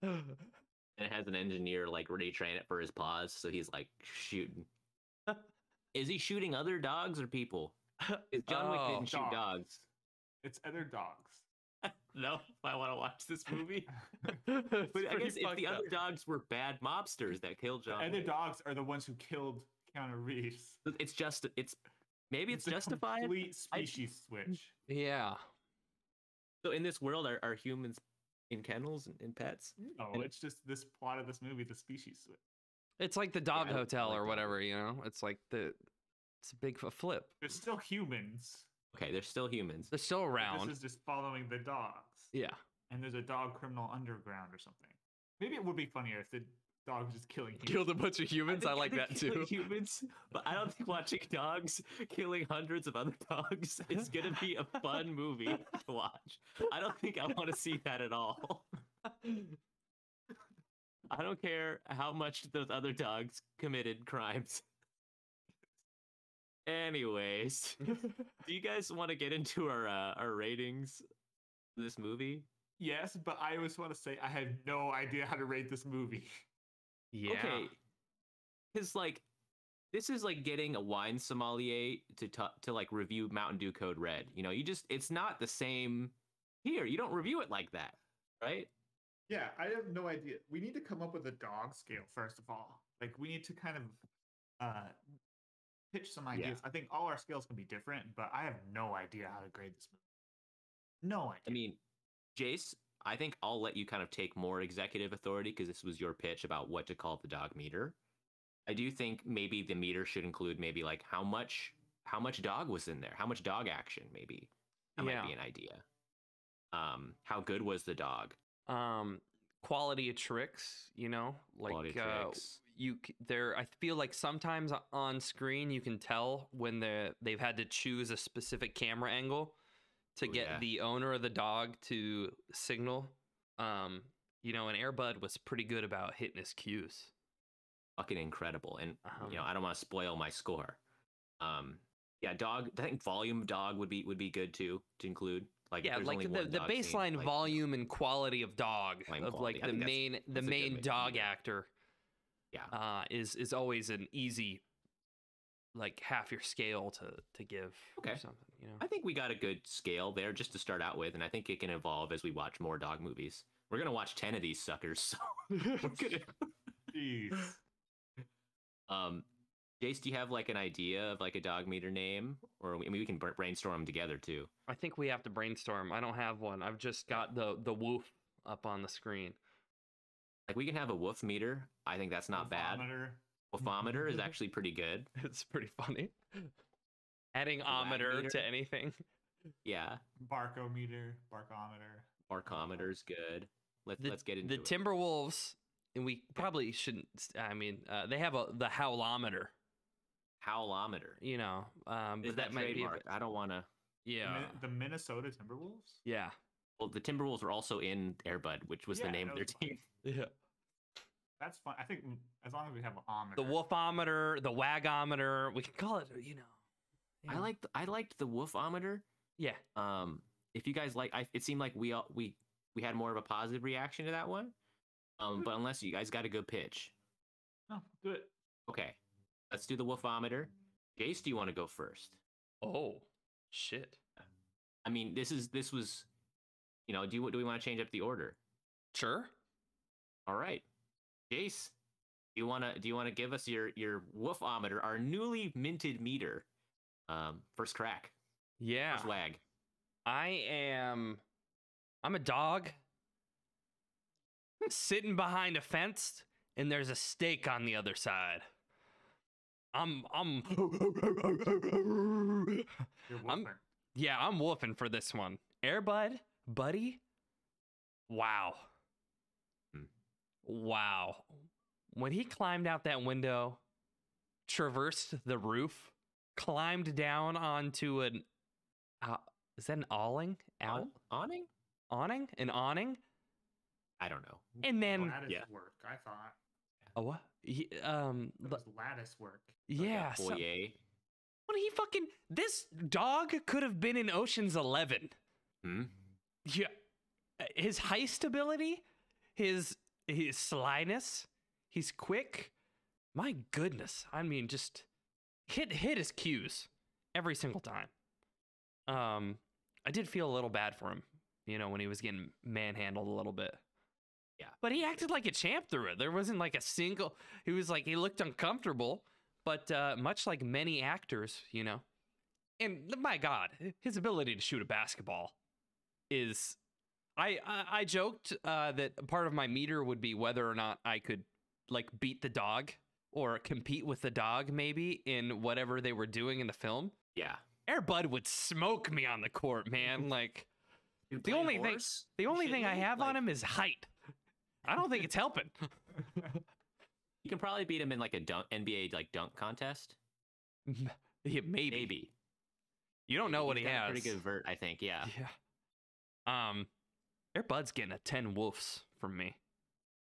A: and it has an engineer like retrain it for his paws, so he's like shooting. Is he shooting other dogs or people? John Wick didn't shoot dogs.
B: It's other dogs.
A: No, I want to watch this movie. But I guess if the other dogs were bad mobsters that killed John
B: The other
A: Wick.
B: dogs are the ones who killed Keanu Reeves.
A: It's maybe it's
B: a
A: justified.
B: Complete species switch.
C: Yeah.
A: So in this world, are humans in kennels and pets?
B: No, it's just this plot of this movie, the species switch.
C: It's like the dog hotel
A: like
C: or
A: that.
C: whatever, you know? It's like it's a big flip.
B: They're still humans.
A: Okay, they're still humans.
C: They're still around.
B: This is just following the dogs.
C: Yeah.
B: And there's a dog criminal underground or something. Maybe it would be funnier if the dog was just killing humans.
C: Killed a bunch of humans. I like that too.
A: Humans, but I don't think watching dogs killing hundreds of other dogs is gonna be a fun movie to watch. I don't think I want to see that at all. I don't care how much those other dogs committed crimes. Anyways, do you guys want to get into our ratings for this movie?
B: Yes, but I always want to say I have no idea how to rate this movie.
C: Yeah.
A: Okay, because like this is like getting a wine sommelier to like review Mountain Dew Code Red. You know, it's not the same here. You don't review it like that, right?
B: Yeah, I have no idea. We need to come up with a dog scale first of all. Like we need to kind of pitch some ideas. I think all our scales can be different, but I have no idea how to grade this movie. No idea.
A: I mean, Jace, I think I'll let you kind of take more executive authority because this was your pitch about what to call the dog meter. I do think maybe the meter should include maybe like how much dog was in there, how much dog action maybe. That might be an idea. How good was the dog?
C: Quality of tricks, you know, like
A: tricks.
C: I feel like sometimes on screen you can tell when they've had to choose a specific camera angle to get the owner of the dog to signal. You know, and Air Bud was pretty good about hitting his cues.
A: Fucking incredible. And you know, I don't want to spoil my score. Dog, I think volume of dog would be good too to include. Like
C: like the baseline
A: scene,
C: volume and quality of dog of
A: quality.
C: Like the main dog actor. Is always an easy like half your scale to give or something, you know.
A: I think we got a good scale there just to start out with, and I think it can evolve as we watch more dog movies. We're gonna watch 10 of these suckers, so we're gonna
B: Jeez.
A: Jace, do you have like an idea of like a dog meter name, or I mean, we can brainstorm them together too?
C: I think we have to brainstorm. I don't have one. I've just got the woof up on the screen.
A: Like we can have a woof meter. I think that's not bad. Woofometer is actually pretty good.
C: It's pretty funny. Adding ometer to anything.
A: Yeah.
B: Barkometer, barkometer.
A: Barkometer's good. Let's get into
C: the Timberwolves, and we probably shouldn't. I mean, they have the howlometer.
A: Howlometer.
C: You know, but that might
A: trademark. I don't want to.
C: Yeah.
B: The Minnesota Timberwolves.
C: Yeah.
A: Well, the Timberwolves were also in Air Bud, which was the name of their team.
C: Yeah.
B: That's fine. I think as long as we have an ometer.
C: The woofometer, the wagometer, we can call it, you know.
A: I liked the woofometer.
C: Yeah.
A: If you guys it seemed like we had more of a positive reaction to that one. But unless you guys got a good pitch.
B: No, do it.
A: Okay. Let's do the woofometer. Jace, do you want to go first?
C: Oh, shit.
A: I mean, this was, you know, do we want to change up the order?
C: Sure.
A: All right. Jace, do you want to give us your woofometer, our newly minted meter? First crack.
C: Yeah.
A: First wag.
C: I'm a dog sitting behind a fence, and there's a stake on the other side. I'm woofing for this one. Air Bud, buddy. Wow. Wow. When he climbed out that window, traversed the roof, climbed down onto an is that an awning?
A: Awning?
C: Awning? An awning?
A: I don't know.
C: And then
B: lattice work, I thought.
C: A what?
B: It was lattice work.
C: Yeah.
A: Like foyer.
C: What he fucking? This dog could have been in Ocean's 11. Yeah. His heist ability, his slyness, he's quick. My goodness. I mean, just hit his cues every single time. I did feel a little bad for him, you know, when he was getting manhandled a little bit.
A: Yeah.
C: But he acted like a champ through it. There wasn't like a single, he looked uncomfortable, but much like many actors, you know. And my God, his ability to shoot a basketball is, I joked that part of my meter would be whether or not I could like beat the dog or compete with the dog maybe in whatever they were doing in the film.
A: Yeah.
C: Air Bud would smoke me on the court, man. Like the only thing I have on him is height. I don't think it's helping.
A: You can probably beat him in like a NBA like dunk contest.
C: Yeah, maybe. You don't know what he has.
A: Pretty good vert, I think. Yeah.
C: Yeah. Air Bud's getting a 10 woofs from me.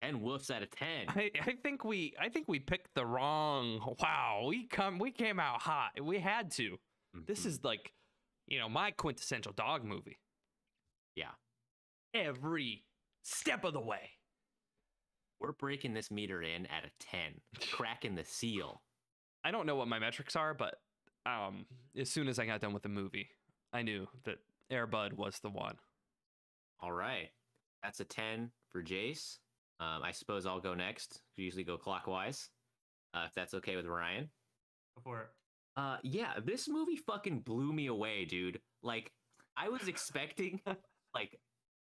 A: 10 woofs out of 10.
C: I think we picked the wrong. Wow, we came out hot. We had to. This is like, you know, my quintessential dog movie.
A: Yeah.
C: Every step of the way.
A: We're breaking this meter in at a 10, cracking the seal.
C: I don't know what my metrics are, but as soon as I got done with the movie, I knew that Air Bud was the one.
A: All right. That's a 10 for Jace. I suppose I'll go next. We usually go clockwise, if that's okay with Ryan.
B: Go for it.
A: Yeah, this movie fucking blew me away, dude. Like, I was expecting, like,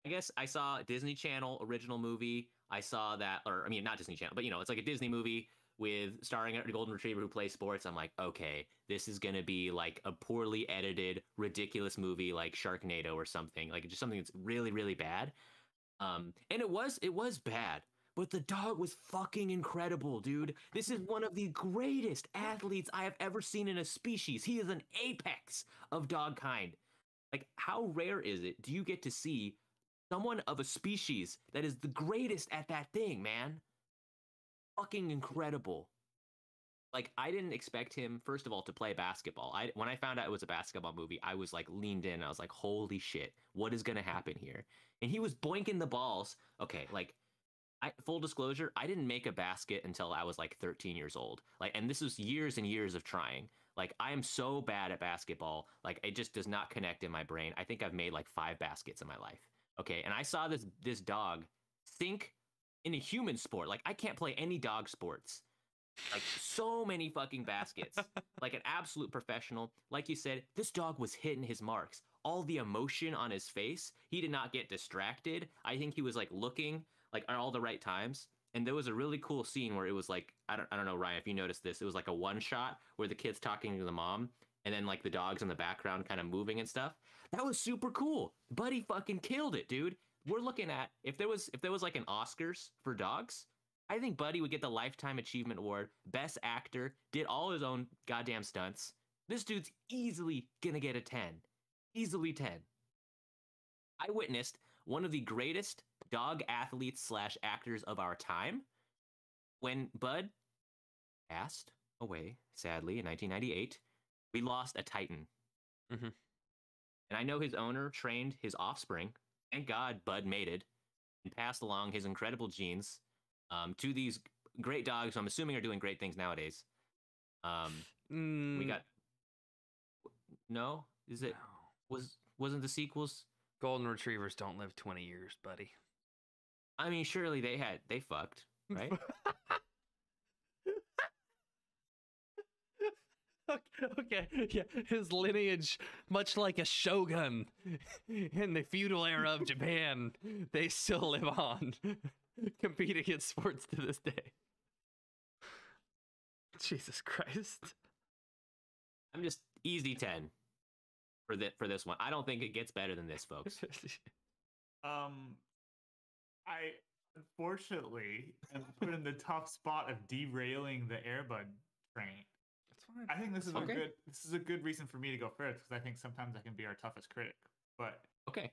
A: I guess I saw a Disney Channel original movie. I saw that, or I mean, not Disney Channel, but it's like a Disney movie with starring a golden retriever who plays sports. I'm like, okay, this is gonna be like a poorly edited, ridiculous movie like Sharknado or something, like just something that's really, really bad. And it was bad, but the dog was fucking incredible, dude. This is one of the greatest athletes I have ever seen in a species. He is an apex of dog kind. Like, how rare is it do you get to see someone of a species that is the greatest at that thing, man? Fucking incredible. Like, I didn't expect him, first of all, to play basketball. When I found out it was a basketball movie, I was like leaned in. I was like, holy shit, what is gonna happen here? And he was boinking the balls. Okay, like, full disclosure, I didn't make a basket until I was like 13 years old. Like, and this was years and years of trying. Like, I am so bad at basketball. Like, it just does not connect in my brain. I think I've made like 5 baskets in my life. Okay, and I saw this dog sink in a human sport. Like, I can't play any dog sports. Like, so many fucking baskets. Like, an absolute professional. Like you said, this dog was hitting his marks. All the emotion on his face. He did not get distracted. I think he was like looking like at all the right times. And there was a really cool scene where it was like, I don't know, Ryan, if you noticed this, it was like a one shot where the kid's talking to the mom and then like the dog's in the background kind of moving and stuff. That was super cool. Buddy fucking killed it, dude. We're looking at, if there was like an Oscars for dogs, I think Buddy would get the Lifetime Achievement Award, Best Actor, did all his own goddamn stunts. This dude's easily gonna get a 10. Easily 10. I witnessed one of the greatest dog athletes / actors of our time when Bud passed away, sadly, in 1998. We lost a titan.
C: Mm-hmm.
A: And I know his owner trained his offspring. Thank God Bud mated and passed along his incredible genes to these great dogs who I'm assuming are doing great things nowadays. We got... No? Is it... Wasn't the sequels?
C: Golden retrievers don't live 20 years, buddy.
A: I mean, surely they fucked, right?
C: Okay, yeah, his lineage, much like a shogun in the feudal era of Japan, they still live on, compete against sports to this day. Jesus Christ.
A: I'm just easy 10 for this one. I don't think it gets better than this, folks.
B: I unfortunately am put in the tough spot of derailing the Air Bud train. I think this is a good reason for me to go first because I think sometimes I can be our toughest critic. But
A: okay,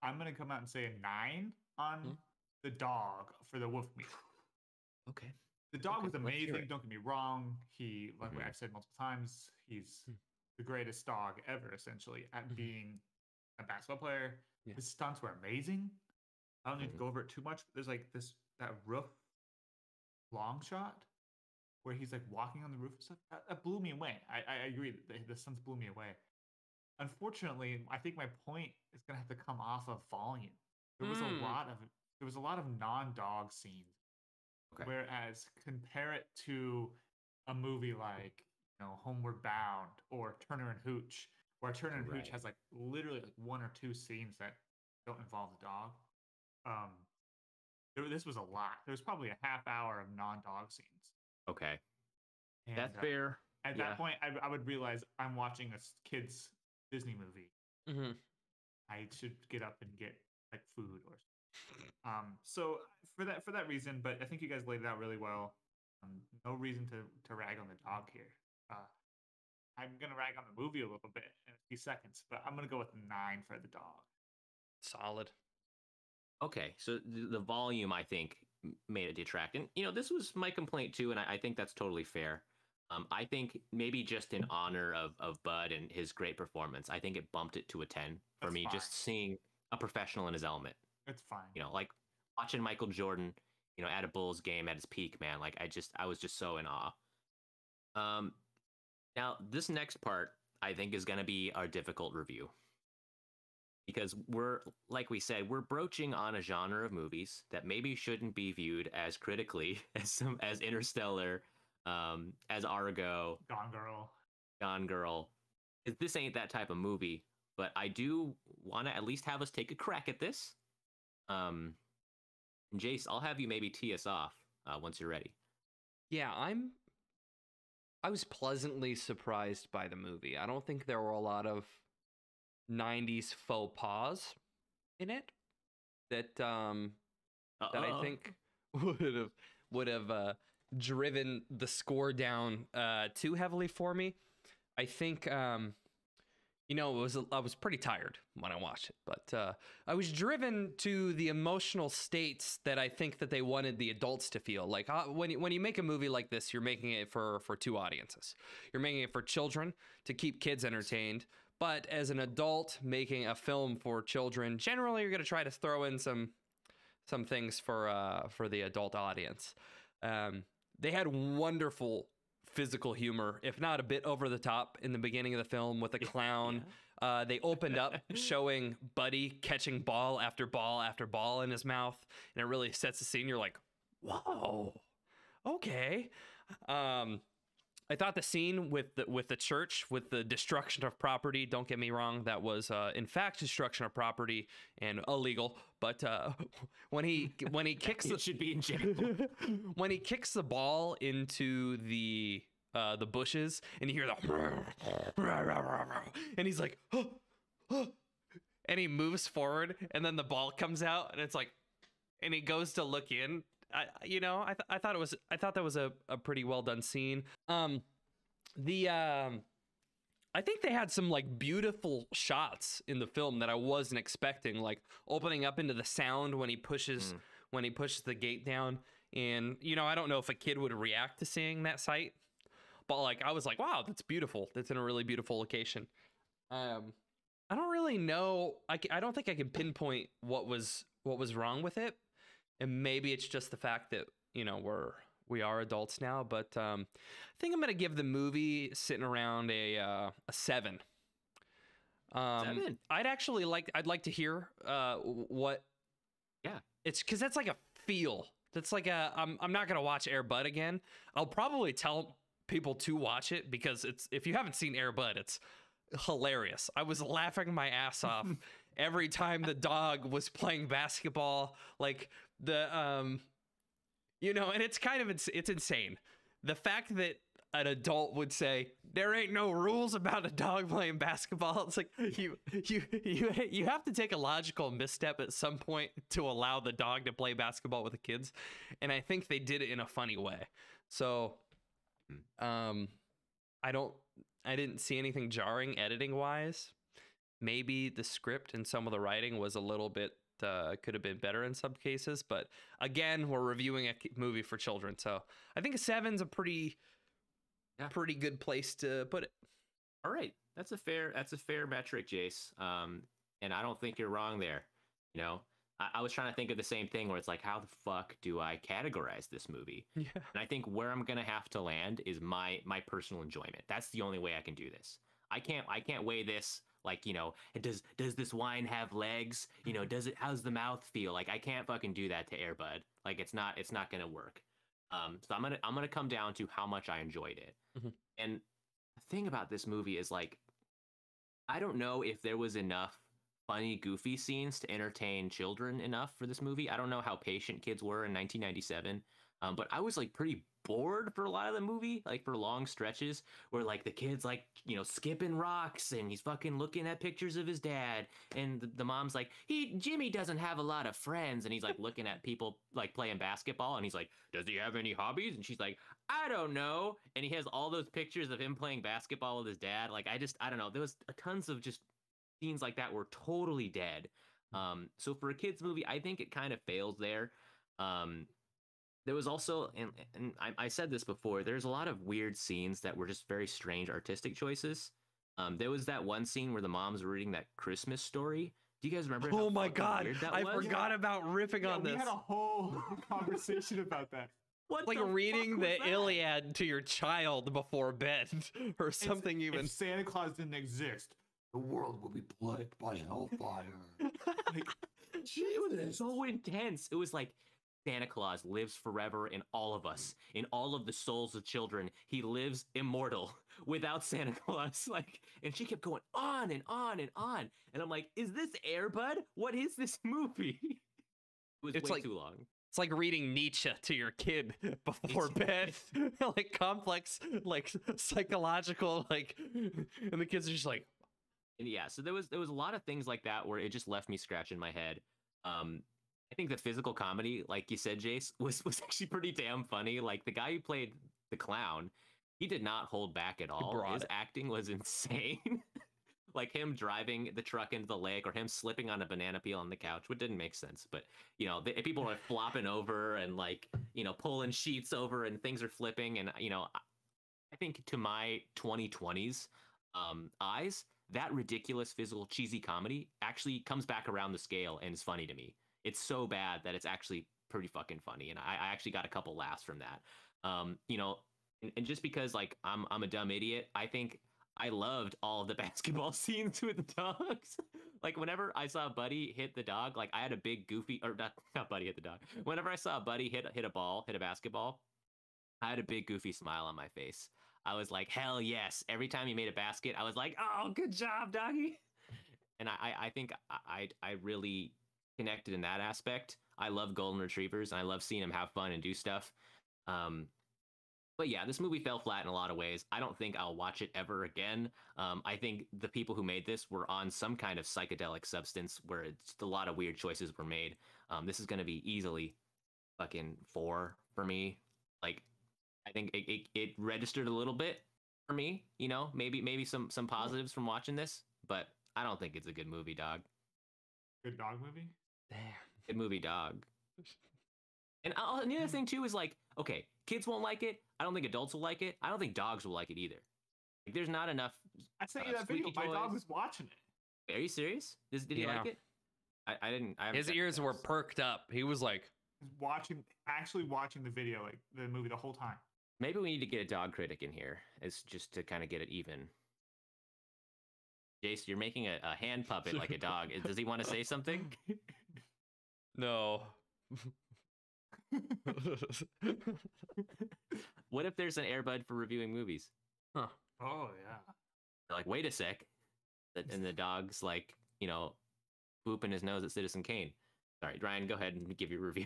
B: I'm gonna come out and say a 9 on the dog for the wolf meat.
A: Okay,
B: the dog was amazing. Don't get me wrong. He, like I've said multiple times, he's the greatest dog ever, essentially, at being a basketball player. Yeah. His stunts were amazing. I don't need to go over it too much. But there's like that roof long shot where he's like walking on the roof and stuff. That blew me away. I agree. The stunts blew me away. Unfortunately, I think my point is gonna have to come off of volume. There was a lot of non-dog scenes. Okay. Whereas compare it to a movie like Homeward Bound or Turner and Hooch, where Turner and Hooch has like literally like 1 or 2 scenes that don't involve the dog. This was a lot. There was probably a half hour of non-dog scenes.
A: Okay, and that's fair.
B: At that point, I would realize I'm watching a kid's Disney movie.
C: Mm-hmm.
B: I should get up and get like food or something. So for that reason, but I think you guys laid it out really well. No reason to rag on the dog here. I'm gonna rag on the movie a little bit in a few seconds, but I'm gonna go with 9 for the dog.
C: Solid.
A: Okay, so the volume, I think, made it detract. And, this was my complaint too, and I think that's totally fair. I think maybe just in honor of Bud and his great performance, I think it bumped it to a 10 for me, just seeing a professional in his element.
B: It's fine.
A: Like watching Michael Jordon, at a Bulls game at his peak, man. Like I was just so in awe. Now, this next part, I think, is going to be our difficult review. Because like we said, we're broaching on a genre of movies that maybe shouldn't be viewed as critically as Interstellar, as Argo,
B: Gone
A: Gone Girl. This ain't that type of movie, but I do want to at least have us take a crack at this. And Jace, I'll have you maybe tee us off once you're ready.
C: Yeah, I was pleasantly surprised by the movie. I don't think there were a lot of 90s faux pas in it that I think would have driven the score down too heavily for me. I think you know, I was pretty tired when I watched it, but I was driven to the emotional states that I think that they wanted the adults to feel. Like when you make a movie like this, you're making it for two audiences. You're making it for children to keep kids entertained, but as an adult making a film for children, generally you're going to try to throw in some things for the adult audience. They had wonderful physical humor, if not a bit over the top in the beginning of the film with a clown. Yeah. They opened up showing Buddy catching ball after ball after ball in his mouth, and it really sets the scene. You're like, whoa, okay. I thought the scene with the church, with the destruction of property, don't get me wrong, that was in fact destruction of property and illegal. But when he kicks
A: it should be in jail.
C: When he kicks the ball into the bushes and you hear the and he's like, and he moves forward and then the ball comes out and it's like, and he goes to look in. I thought that was a pretty well done scene. I think they had some like beautiful shots in the film that I wasn't expecting, like opening up into the sound when he pushes the gate down. And I don't know if a kid would react to seeing that sight, but like I was like, wow, that's beautiful. That's in a really beautiful location. I don't really know. I don't think I can pinpoint what was wrong with it. And maybe it's just the fact that, we are adults now, but I think I'm going to give the movie sitting around a 7.
A: 7?
C: I'd like to hear what.
A: Yeah.
C: It's because that's like a feel. That's like I'm not going to watch Air Bud again. I'll probably tell people to watch it because if you haven't seen Air Bud, it's hilarious. I was laughing my ass off every time the dog was playing basketball, like and it's kind of it's insane. The fact that an adult would say there ain't no rules about a dog playing basketball. It's like you have to take a logical misstep at some point to allow the dog to play basketball with the kids, and I think they did it in a funny way. So, I didn't see anything jarring editing wise. Maybe the script and some of the writing was a little bit could have been better in some cases, but again, we're reviewing a movie for children, so I think a 7's a pretty good place to put it.
A: All right, that's a fair metric, Jace. And I don't think you're wrong there. I was trying to think of the same thing where it's like, how the fuck do I categorize this movie? Yeah. And I think where I'm gonna have to land is my personal enjoyment. That's the only way I can do this. I can't weigh this like, does this wine have legs? How's the mouth feel? Like, I can't fucking do that to Air Bud. Like, it's not gonna work. So I'm gonna come down to how much I enjoyed it. Mm-hmm. And the thing about this movie is like, I don't know if there was enough funny, goofy scenes to entertain children enough for this movie. I don't know how patient kids were in 1997, but I was like pretty bored for a lot of the movie, like for long stretches where like the kid's like, skipping rocks and he's fucking looking at pictures of his dad, and the mom's like, Jimmy doesn't have a lot of friends, and he's like looking at people like playing basketball, and he's like, does he have any hobbies? And she's like, I don't know. And he has all those pictures of him playing basketball with his dad. Like, I don't know. There was tons of just scenes like that were totally dead. So for a kid's movie, I think it kind of fails there. There was also, and I said this before, there's a lot of weird scenes that were just very strange artistic choices. There was that one scene where the moms were reading that Christmas story. Do you guys remember?
C: Oh my God, I forgot about riffing on this.
B: We had a whole conversation about that.
C: What like reading the Iliad to your child before bed or something even.
B: If Santa Claus didn't exist, the world would be plagued by hellfire.
A: Like, it was so intense. It was like Santa Claus lives forever in all of us, in all of the souls of children. He lives immortal without Santa Claus. Like, and she kept going on and on and on. And I'm like, is this Air Bud? What is this movie? It was
C: It's
A: way
C: like-
A: too long.
C: It's like reading Nietzsche to your kid before bed, like complex, like psychological, like, and the kids are just like,
A: And yeah, so there was a lot of things like that where it just left me scratching my head. I think the physical comedy, like you said, Jace, was actually pretty damn funny. Like the guy who played the clown, he did not hold back at all.
C: brought
A: His
C: it.
A: acting was insane. Like him driving the truck into the lake or him slipping on a banana peel on the couch, which didn't make sense. But, you know, people are flopping over and like, you know, pulling sheets over and things are flipping. And, you know, I think to my 2020s eyes, that ridiculous physical cheesy comedy actually comes back around the scale and is funny to me. It's so bad that it's actually pretty fucking funny. And I actually got a couple laughs from that. You know, and just because like I'm a dumb idiot, I think I loved all of the basketball scenes with the dogs. Like whenever I saw Buddy hit the dog, like I had a big goofy, or not Buddy hit the dog. Whenever I saw Buddy hit a basketball, I had a big goofy smile on my face. I was like, hell yes. Every time he made a basket, I was like, oh, good job, doggy. And I think I really connected in that aspect. I love golden retrievers and I love seeing them have fun and do stuff. But yeah, this movie fell flat in a lot of ways. I don't think I'll watch it ever again. I think the people who made this were on some kind of psychedelic substance where it's a lot of weird choices were made. This is going to be easily fucking 4 for me. Like, I think it registered a little bit for me. You know, maybe some positives from watching this, but I don't think it's a good movie, dog.
B: Good dog movie.
C: damn.
A: Good movie, dog. And the other thing too is like, okay, kids won't like it. I don't think adults will like it. I don't think dogs will like it either. Like, there's not enough.
B: I sent you that video.
A: squeaky
B: My dog
A: toys.
B: was watching it.
A: Are you serious? Did he
C: Yeah.
A: like it? I didn't. I haven't
C: His
A: checked
C: ears
A: the
C: were
A: videos.
C: perked up. He was like,
B: He was actually watching the video, like the movie, the whole time.
A: Maybe we need to get a dog critic in here, as just to kind of get it even. Jace, you're making a hand puppet like a dog. Does he want to say something?
C: no.
A: What if there's an Air Bud for reviewing movies?
B: Oh yeah.
A: They're like, wait a sec. And the dog's like, you know, booping his nose at Citizen Kane. Sorry, Ryan, go ahead and give your review.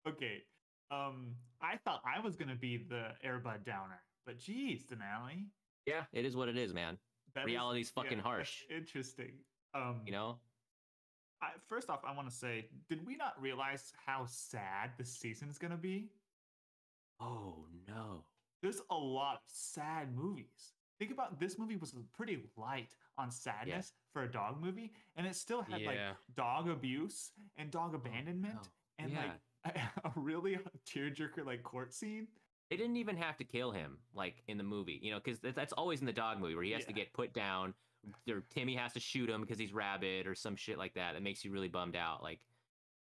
B: Okay. I thought I was gonna be the Air Bud downer, but geez, Denali.
A: Yeah, it is what it is, man.
B: that is-
A: Reality's fucking
B: that's
A: harsh.
B: Interesting.
A: You know?
B: First off, I want to say, did we not realize how sad this season is gonna be?
A: Oh no.
B: There's a lot of sad movies. Think about this movie was pretty light on sadness for a dog movie, and it still had like
C: Yeah.
B: dog abuse and dog abandonment
A: no.
B: and
A: Yeah.
B: like a really tearjerker like court scene.
A: They didn't even have to kill him, like in the movie, you know, because that's always in the dog movie where he has to
B: Yeah.
A: get put down. Or Timmy has to shoot him because he's rabid or some shit like that. That makes you really bummed out. Like,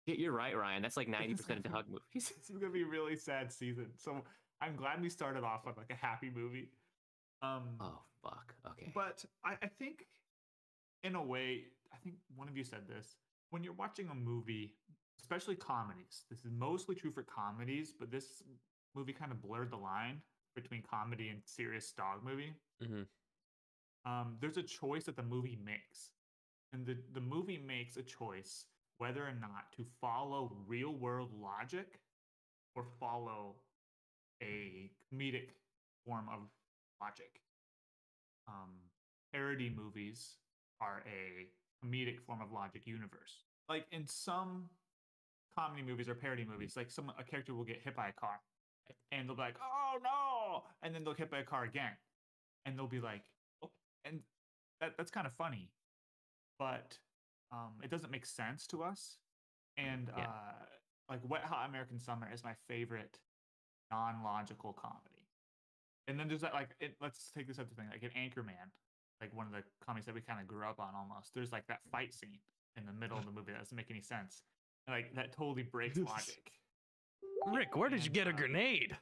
A: you're right, Ryan. That's like 90% of dog movies.
B: This is gonna be a really sad season. So I'm glad we started off on like a happy movie.
A: Oh fuck. Okay.
B: But I think, in a way, I think one of you said this. When you're watching a movie, especially comedies, this is mostly true for comedies, but this movie kind of blurred the line between comedy and serious dog movie.
C: Mhm.
B: There's a choice that the movie makes. And the movie makes a choice whether or not to follow real world logic or follow a comedic form of logic. Parody movies are a comedic form of logic universe. Like in some comedy movies or parody movies, like a character will get hit by a car and they'll be like, oh no, and then they'll get hit by a car again. And they'll be like, oh, and that's kind of funny. But it doesn't make sense to us. And
A: Yeah.
B: like Wet Hot American Summer is my favorite non-logical comedy. And then there's that let's take this other thing, like an Anchorman, like one of the comedies that we kind of grew up on almost. There's like that fight scene in the middle of the movie that doesn't make any sense. Like that totally breaks logic.
C: Rick, where did you
B: And,
C: get a grenade?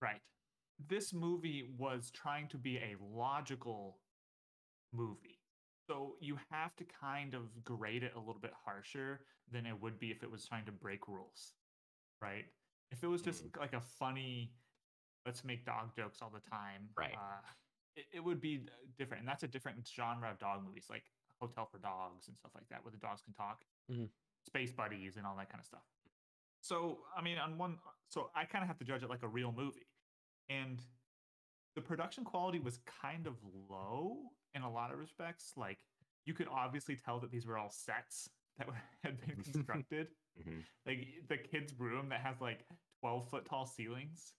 B: Right. This movie was trying to be a logical movie. So you have to kind of grade it a little bit harsher than it would be if it was trying to break rules, right? If it was just like a funny, let's make dog jokes all the time,
A: Right.
B: It would be different. And that's a different genre of dog movies, like Hotel for Dogs and stuff like that, where the dogs can talk, Space Buddies and all that kind of stuff. So, I mean, so I kind of have to judge it like a real movie. And the production quality was kind of low in a lot of respects. Like, you could obviously tell that these were all sets that had been constructed. Like the kid's room that has like 12-foot tall ceilings.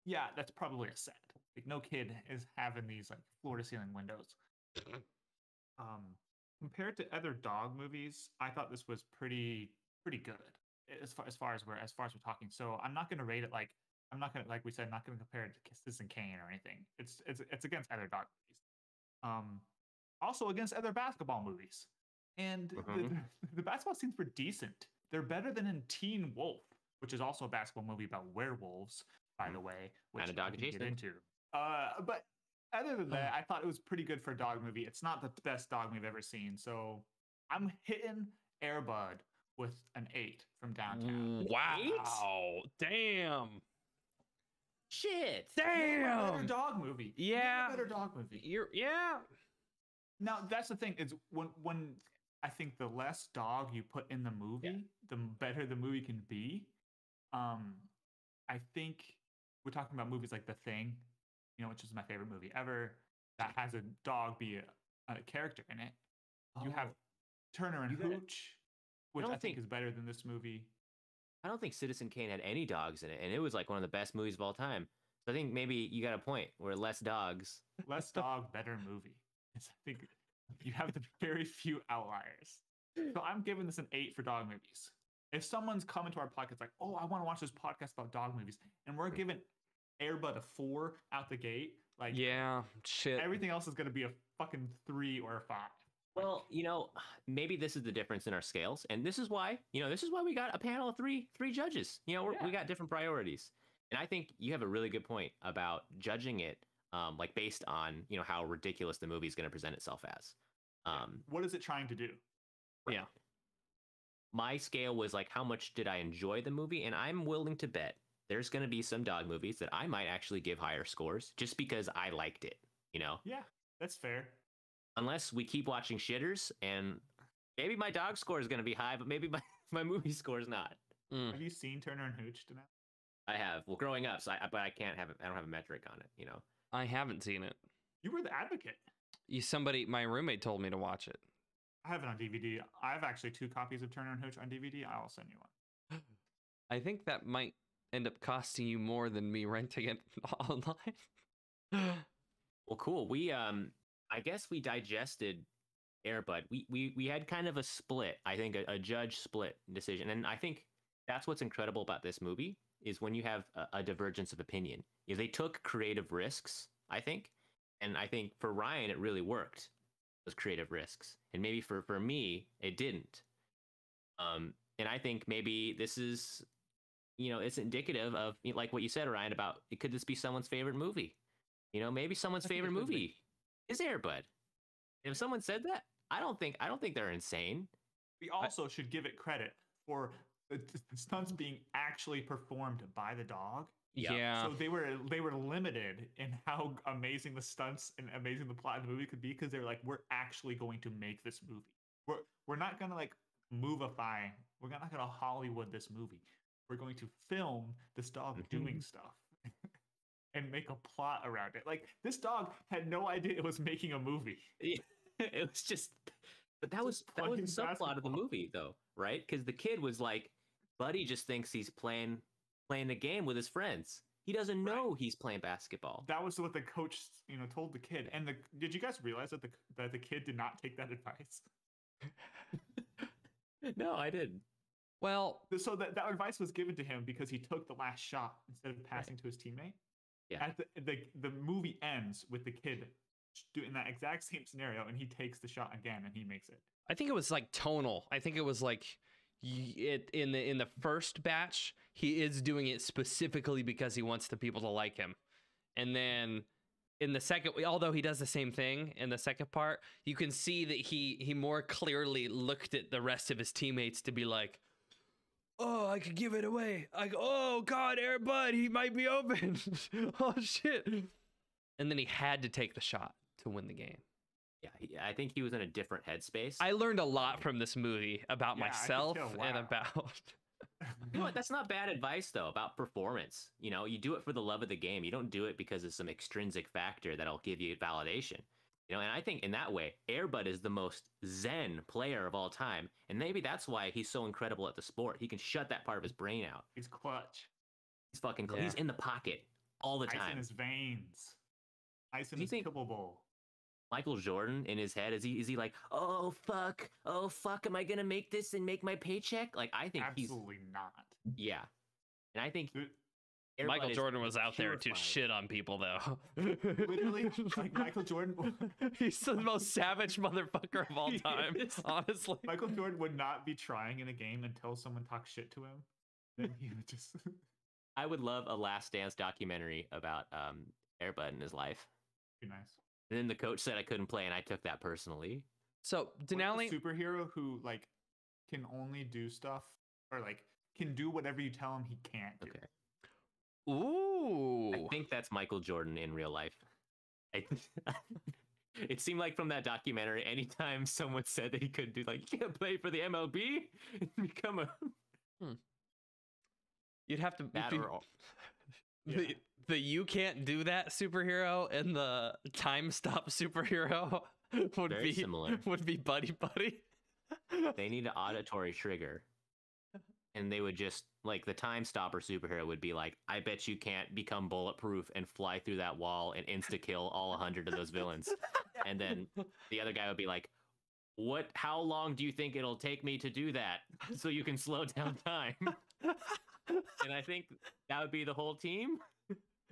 B: Yeah, that's probably a set. Like, no kid is having these like floor to ceiling windows. Compared to other dog movies, I thought this was pretty good as far as we're talking. So I'm not going to rate it like, I'm not going to, like we said, not going to compare it to Citizen Kane or anything. It's against other dog movies. Also against other basketball movies. And the basketball scenes were decent. They're better than in Teen Wolf, which is also a basketball movie about werewolves, by the way, which
A: And a dog
B: we can get
A: adjacent.
B: into. But other than that, I thought it was pretty good for a dog movie. It's not the best dog movie I've ever seen. So I'm hitting Air Bud with an 8 from Downtown.
C: Wow. Damn.
A: Shit.
C: Damn.
B: Better dog movie.
C: Yeah.
B: Better dog movie.
C: Yeah.
B: Now that's the thing is when I think the less dog you put in the movie, the better the movie can be. I think we're talking about movies like The Thing, which is my favorite movie ever, that has a dog be a character in it. You have Turner and Hooch, which I think is better than this movie.
A: I don't think Citizen Kane had any dogs in it, and it was like one of the best movies of all time. So I think maybe you got a point where less dogs.
B: Less dog, better movie. I think you have the very few outliers. So I'm giving this an 8 for dog movies. If someone's coming to our podcast like, oh, I want to watch this podcast about dog movies, and we're giving Air Bud a 4 out the gate, like,
C: yeah, shit.
B: Everything else is going to be a fucking 3 or a 5.
A: Well, maybe this is the difference in our scales, and this is why we got a panel of three judges. We got different priorities, and I think you have a really good point about judging it, like based on how ridiculous the movie is going to present itself as.
B: What is it trying to do?
C: Yeah.
A: My scale was like, how much did I enjoy the movie? And I'm willing to bet there's going to be some dog movies that I might actually give higher scores just because I liked it,
B: Yeah, that's fair.
A: Unless we keep watching shitters, and maybe my dog score is going to be high, but maybe my movie score is not.
B: Have you seen Turner and Hooch tonight?
A: I have. Well, growing up, so but I can't have it. I don't have a metric on it,
C: I haven't seen it.
B: You were the advocate.
C: My roommate told me to watch it.
B: I have it on DVD. I have actually 2 copies of Turner and Hooch on DVD. I'll send you one.
C: I think that might end up costing you more than me renting it online.
A: Well, cool. We I guess we digested Air Bud. We had kind of a split. I think a judge split decision, and I think that's what's incredible about this movie is when you have a divergence of opinion. They took creative risks, I think, and I think for Ryan it really worked. Those creative risks, and maybe for me it didn't. And I think maybe this is, it's indicative of like what you said, Ryan, about could this be someone's favorite movie? Maybe someone's favorite movie is Air Bud. If someone said that, I don't think they're insane.
B: We also should give it credit for the stunts being actually performed by the dog.
C: Yeah.
B: So they were limited in how amazing the stunts and amazing the plot of the movie could be, because they were like, we're actually going to make this movie. We're not gonna like movify. We're not gonna Hollywood this movie. We're going to film this dog doing stuff and make a plot around it. Like, this dog had no idea it was making a movie.
A: It was just, but that was the subplot of the movie, though, right? Because the kid was like, Buddy just thinks he's playing a game with his friends. He doesn't know he's playing basketball.
B: That was what the coach, told the kid. And did you guys realize that the kid did not take that advice?
A: No, I didn't.
C: Well,
B: so that advice was given to him because he took the last shot instead of passing to his teammate.
A: Yeah.
B: At the movie ends with the kid doing that exact same scenario, and he takes the shot again and he makes it.
C: I think it was like tonal. I think it was like in the first batch, he is doing it specifically because he wants the people to like him, and then in the second, although he does the same thing in the second part, you can see that he more clearly looked at the rest of his teammates to be like, oh, I could give it away. Oh God, Air Bud, he might be open. Oh shit. And then he had to take the shot to win the game.
A: Yeah, I think he was in a different headspace.
C: I learned a lot from this movie about myself and about.
A: You know what? That's not bad advice though about performance. You know, you do it for the love of the game. You don't do it because of some extrinsic factor that'll give you validation. You know, and I think in that way, Air Bud is the most zen player of all time, and maybe that's why he's so incredible at the sport. He can shut that part of his brain out.
B: He's clutch.
A: He's fucking. Yeah. He's in the pocket all the time.
B: Ice in his veins. Ice in his kibble bowl.
A: Michael Jordon in his head, is he like, oh fuck, am I gonna make this and make my paycheck? Like, I think
B: absolutely not.
A: Yeah, and I think
C: Michael Jordan was out there to shit on people though.
B: Literally, like Michael Jordan,
C: he's the most savage motherfucker of all time. Honestly,
B: Michael Jordan would not be trying in a game until someone talks shit to him. Then he would just.
A: I would love a Last Dance documentary about Air Bud in his life.
B: Be nice.
A: And then the coach said I couldn't play, and I took that personally.
C: So Denali,
B: superhero who like can only do stuff or like can do whatever you tell him he can't do.
A: Okay.
C: Ooh.
A: I think that's Michael Jordan in real life. It seemed like from that documentary, anytime someone said that he couldn't do, like, you can't play for the MLB and become a.
C: You'd have to.
A: That or all.
C: The you can't do that superhero and the time stop superhero would
A: Very
C: be
A: similar.
C: Would be buddy.
A: They need an auditory trigger, and they would just like the time stopper superhero would be like, I bet you can't become bulletproof and fly through that wall and insta kill all 100 of those villains. And then the other guy would be like, what? How long do you think it'll take me to do that so you can slow down time? And I think that would be the whole team.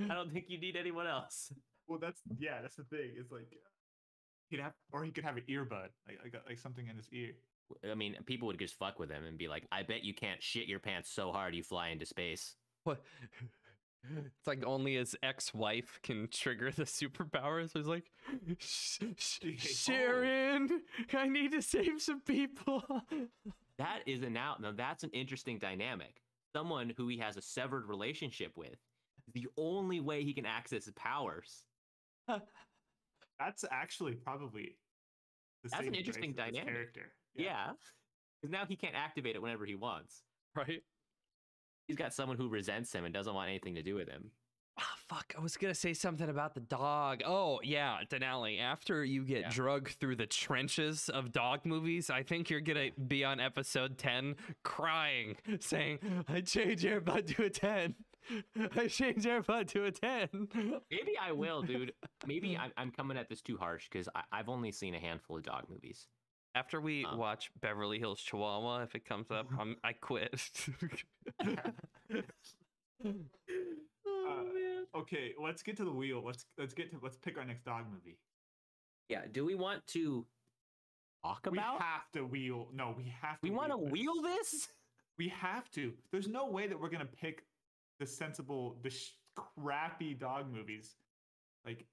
A: I don't think you need anyone else.
B: Well, that's the thing. It's like he could have an earbud, like something in his ear.
A: I mean, people would just fuck with him and be like, I bet you can't shit your pants so hard you fly into space.
C: What? It's like only his ex-wife can trigger the superpowers. It's like, Sharon, I need to save some people.
A: That is now that's an interesting dynamic. Someone who he has a severed relationship with. The only way he can access his powers.
B: That's actually probably
A: that's an interesting dynamic.
B: Character.
A: Yeah. Because now he can't activate it whenever he wants.
C: Right.
A: He's got someone who resents him and doesn't want anything to do with him.
C: Oh, fuck. I was going to say something about the dog. Oh, yeah, Denali. After you get drugged through the trenches of dog movies, I think you're going to be on episode 10 crying, saying, I changed Air Bud to a 10. I changed Air Bud to a 10.
A: Maybe I will, dude. Maybe I'm coming at this too harsh because I've only seen a handful of dog movies.
C: After we watch Beverly Hills Chihuahua, if it comes up, I quit.
B: Okay, let's get to the wheel. Let's pick our next dog movie.
A: Yeah, do we want to talk about?
B: We have to wheel. No, we have to.
A: We want to wheel this?
B: We have to. There's no way that we're gonna pick the sensible, crappy dog movies. Like,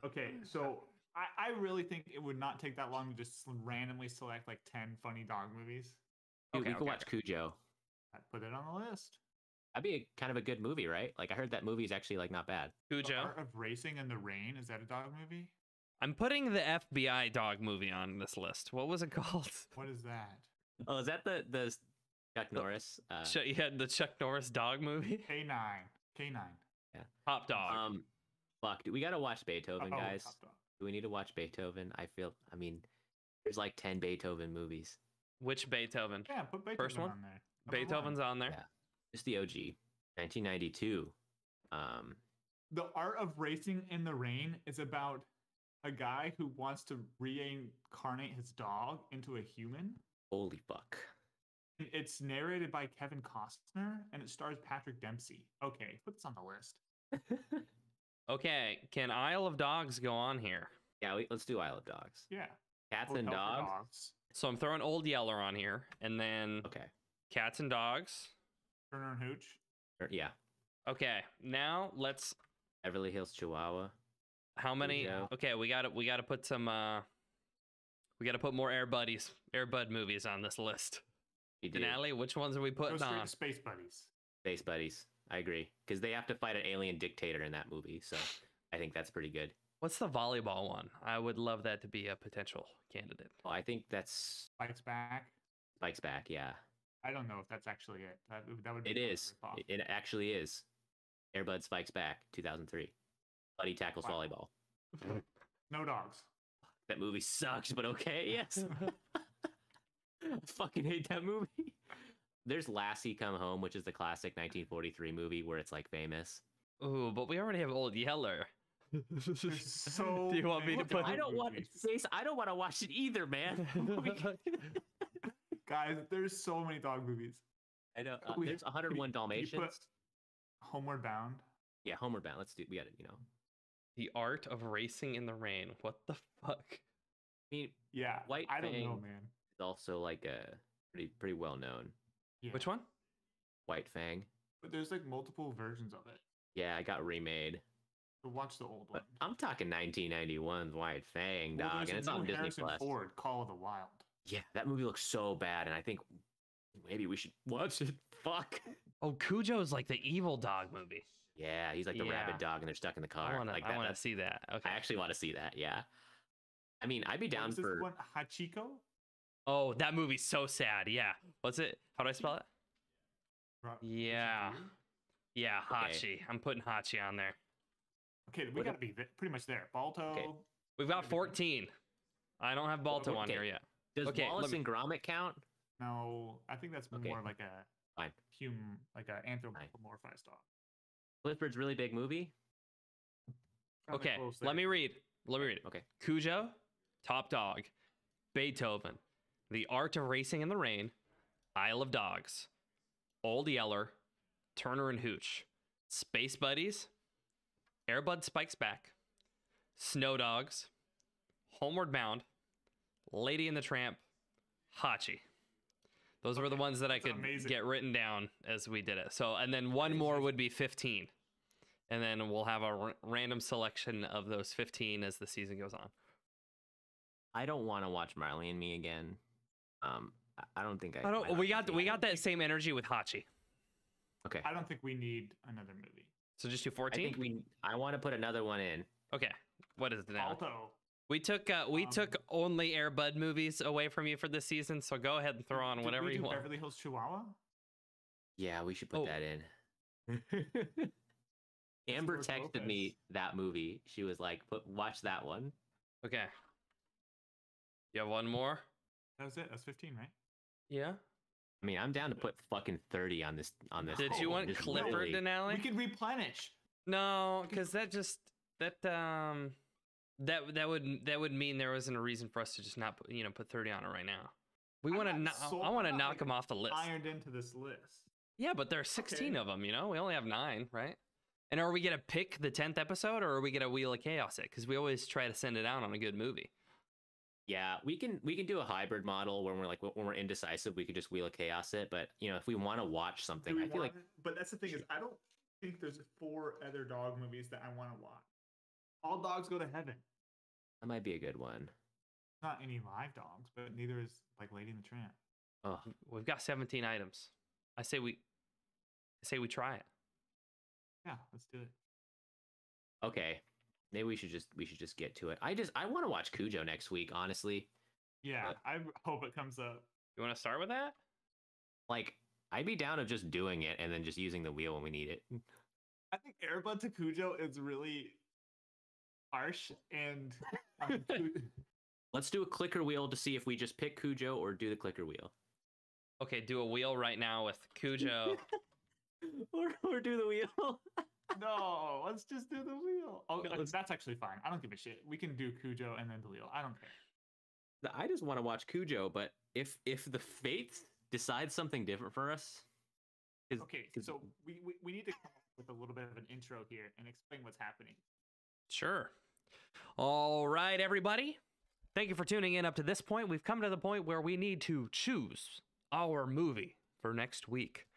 B: okay, so I really think it would not take that long to just randomly select like 10 funny dog movies.
A: Dude, we could watch Cujo.
B: I'd put it on the list.
A: That'd be kind of a good movie, right? Like I heard that movie is actually like not bad.
C: Cujo.
B: The Art of Racing in the Rain, is that a dog movie?
C: I'm putting the FBI dog movie on this list. What was it called?
B: What is that?
A: Oh, is that the Chuck Norris?
C: Yeah, the Chuck Norris dog movie.
B: K9.
A: Yeah.
C: Top Dog.
A: Fuck, we gotta watch Beethoven, guys.
B: Top Dog.
A: Do we need to watch Beethoven? I mean, there's like 10 Beethoven movies.
C: Which Beethoven?
B: Yeah, put Beethoven
C: First one?
B: on there.
C: Beethoven's on there.
A: Yeah. It's the OG. 1992.
B: The Art of Racing in the Rain is about a guy who wants to reincarnate his dog into a human.
A: Holy fuck.
B: It's narrated by Kevin Costner and it stars Patrick Dempsey. Okay, put this on the list.
C: Okay, can Isle of Dogs go on here?
A: Yeah, let's do Isle of Dogs.
B: Yeah.
A: Cats and Dogs.
C: So I'm throwing Old Yeller on here, and then Cats and Dogs.
B: Turner and Hooch.
A: Yeah.
C: Okay, now let's...
A: Beverly Hills Chihuahua.
C: How many?
A: Cujo.
C: Okay, we got to put some. We got to put more Air Bud movies on this list.
A: You do.
C: Denali, which ones are we
B: Go
C: putting
B: straight
C: on?
B: to Space Buddies.
A: Space Buddies. I agree. Because they have to fight an alien dictator in that movie. So I think that's pretty good.
C: What's the volleyball one? I would love that to be a potential candidate.
A: Well, I think that's
B: Spikes Back.
A: Spikes Back. Yeah.
B: I don't know if that's actually it. That would be
A: It
B: kind of a
A: is.
B: ripoff.
A: It actually is. Air Bud Spikes Back, 2003. Buddy tackles
B: Wow.
A: volleyball.
B: No dogs.
A: That movie sucks, but okay, yes. I fucking hate that movie. There's Lassie Come Home, which is the classic 1943 movie where it's like famous.
C: Ooh, but we already have Old Yeller.
B: There's so
C: Do you want me to
B: many
C: put?
B: dog
A: I don't want
B: movies.
A: Face. I don't want to watch it either, man.
B: Guys, there's so many dog movies.
A: I know.
B: We-
A: There's 101 Dalmatians.
B: Homeward Bound.
A: Yeah, Homeward Bound. Let's do. We got it.
C: The Art of Racing in the Rain. What the fuck?
A: I mean,
B: Yeah.
A: White
B: I don't know,
A: Fang.
B: man.
A: it's also like a pretty well known.
B: Yeah.
C: Which one?
A: White Fang.
B: But there's like multiple versions of it.
A: Yeah, it got remade.
B: So watch the old one.
A: But I'm talking 1991's White Fang,
B: Well,
A: dog,
B: there's
A: and
B: a
A: it's
B: new
A: on Disney
B: Harrison
A: Plus.
B: Ford, Call of the Wild.
A: Yeah, that movie looks so bad, and I think maybe we should watch it. Fuck.
C: Oh, Cujo's like the evil dog movie.
A: Yeah, he's like the
C: Yeah.
A: rabid dog, and they're stuck in the car.
C: I want to.
A: like
C: I
A: that.
C: want to
A: That's-
C: see that. Okay.
A: I actually want to see that. Yeah. I mean, I'd be down
B: What is this
A: for.
B: one? Hachiko?
C: Oh, that movie's so sad. Yeah. What's it? How do I spell it? Yeah. Yeah,
A: Okay.
C: Hachi. I'm putting Hachi on there.
B: Okay, we
A: What
B: gotta be pretty much there. Balto.
A: Okay.
C: We've got 14. I don't have Balto on
A: Okay.
C: here yet.
A: Does
C: Okay,
A: Wallace
C: let me-
A: and Gromit count?
B: No, I think that's
A: Okay.
B: more like a
A: Fine.
B: like a anthropomorphized dog.
A: Clifford's really big movie.
B: Kinda
C: Okay,
B: close
C: let
B: there.
C: me read. Let me read.
A: Okay.
C: Cujo, Top Dog, Beethoven, The Art of Racing in the Rain, Isle of Dogs, Old Yeller, Turner and Hooch, Space Buddies, Air Bud Spikes Back, Snow Dogs, Homeward Bound, Lady and the Tramp, Hachi. Those were the ones that I
B: that's
C: could
B: amazing.
C: get written down as we did it. So, and then one more would be 15. And then we'll have a random selection of those 15 as the season goes on.
A: I don't want to watch Marley and Me again. I don't think I.
C: I don't.
A: might
C: We
A: not
C: got
A: see it.
C: that same energy with Hachi.
A: Okay.
B: I don't think we need another movie.
C: So just do
A: I
C: 14.
A: think I want to put another one in.
C: Okay. What is it now?
B: Balto.
C: We took only Air Bud movies away from you for this season. So go ahead and throw on
B: Did
C: whatever
B: we
C: you
B: do
C: want.
B: Beverly Hills Chihuahua.
A: Yeah, we should put
C: Oh.
A: that in. Amber
B: George
A: texted me
B: Lopez.
A: that movie. She was like, watch that one."
C: Okay. You have one more?
B: That was it. That's 15, right?
C: Yeah.
A: I mean, I'm down to put fucking 30 on this.
C: Did you want
A: Just
C: Clifford
A: really-
C: Denali?
B: We could replenish.
C: No, because that would mean there wasn't a reason for us to just not put 30 on it right now. We
B: I'm
C: want to
B: not sold-
C: I want to
B: I'm not,
C: knock
B: like,
C: them off the list.
B: Ironed into this list.
C: Yeah, but there are 16
B: Okay.
C: of them. We only have 9, right? And are we gonna pick the 10th episode, or are we gonna Wheel of Chaos it? Because we always try to send it out on a good movie.
A: Yeah, we can do a hybrid model when we're indecisive, we could just Wheel of Chaos it. But if we want to watch something,
B: Do we
A: I feel like
B: want it? But that's the thing is, I don't think there's 4 other dog movies that I want to watch. All dogs go to heaven.
A: that might be a good one.
B: Not any live dogs, but neither is like Lady and the Tramp.
A: Oh,
C: We've got 17 items. I say we try it.
B: Yeah, let's do it.
A: okay. Maybe we should just get to it. I want to watch Cujo next week, honestly.
B: Yeah,
A: But-
B: I hope it comes up.
C: You want to start with that?
A: Like, I'd be down to just doing it and then just using the wheel when we need it.
B: I think Air Bud to Cujo is really harsh, and
A: Let's do a clicker wheel to see if we just pick Cujo or do the clicker wheel.
C: Okay, do a wheel right now with Cujo.
A: or do the wheel.
B: no, let's just do the wheel. Oh,
C: Yeah, let's-
B: that's actually fine. I don't give a shit. We can do Cujo and then the wheel. I don't care.
A: I just want to watch Cujo, but if the fates decide something different for us,
B: Okay, so we need to come up with a little bit of an intro here and explain what's happening.
C: Sure. All right, everybody. Thank you for tuning in up to this point. We've come to the point where we need to choose our movie for next week.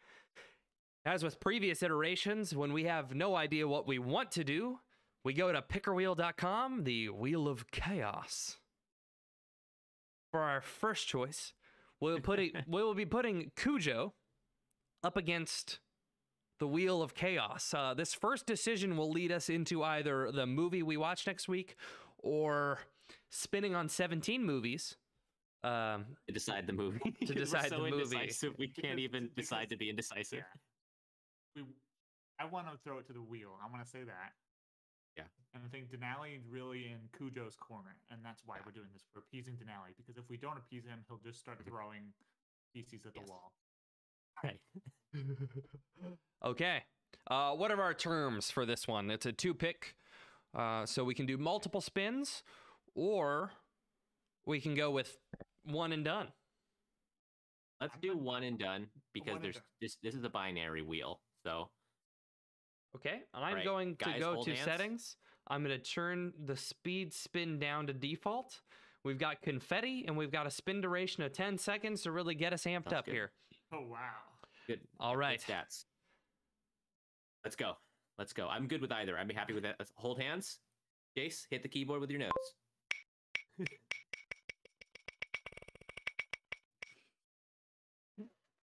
C: As with previous iterations, when we have no idea what we want to do, we go to pickerwheel.com, the Wheel of Chaos. For our first choice, we will be putting Cujo up against the Wheel of Chaos. This first decision will lead us into either the movie we watch next week or spinning on 17 movies.
A: To decide the movie.
C: To decide
A: We're so
C: the movie.
A: indecisive, we can't even decide to be indecisive.
B: Yeah. I want to throw it to the wheel. I want to say that.
A: Yeah.
B: And I think Denali is really in Cujo's corner, and that's why we're doing this. We're appeasing Denali, because if we don't appease him, he'll just start throwing pieces at the wall.
A: Right.
C: Okay. What are our terms for this one? It's a 2-pick, so we can do multiple spins, or we can go with one and done.
A: Let's do one and done, because
B: one and
A: this is a binary wheel. So
C: okay, I'm
A: right,
C: going to
A: guys,
C: go
A: hold
C: to
A: hands.
C: settings. I'm going to turn the speed spin down to default. We've got confetti, and we've got a spin duration of 10 seconds to really get us amped
A: Sounds
C: up
A: good.
C: here.
B: Oh, wow.
A: good.
C: All
A: Good
C: right.
A: stats. Let's go. Let's go. I'm good with either. I'd be happy with that. Let's hold hands. Jace, hit the keyboard with your nose.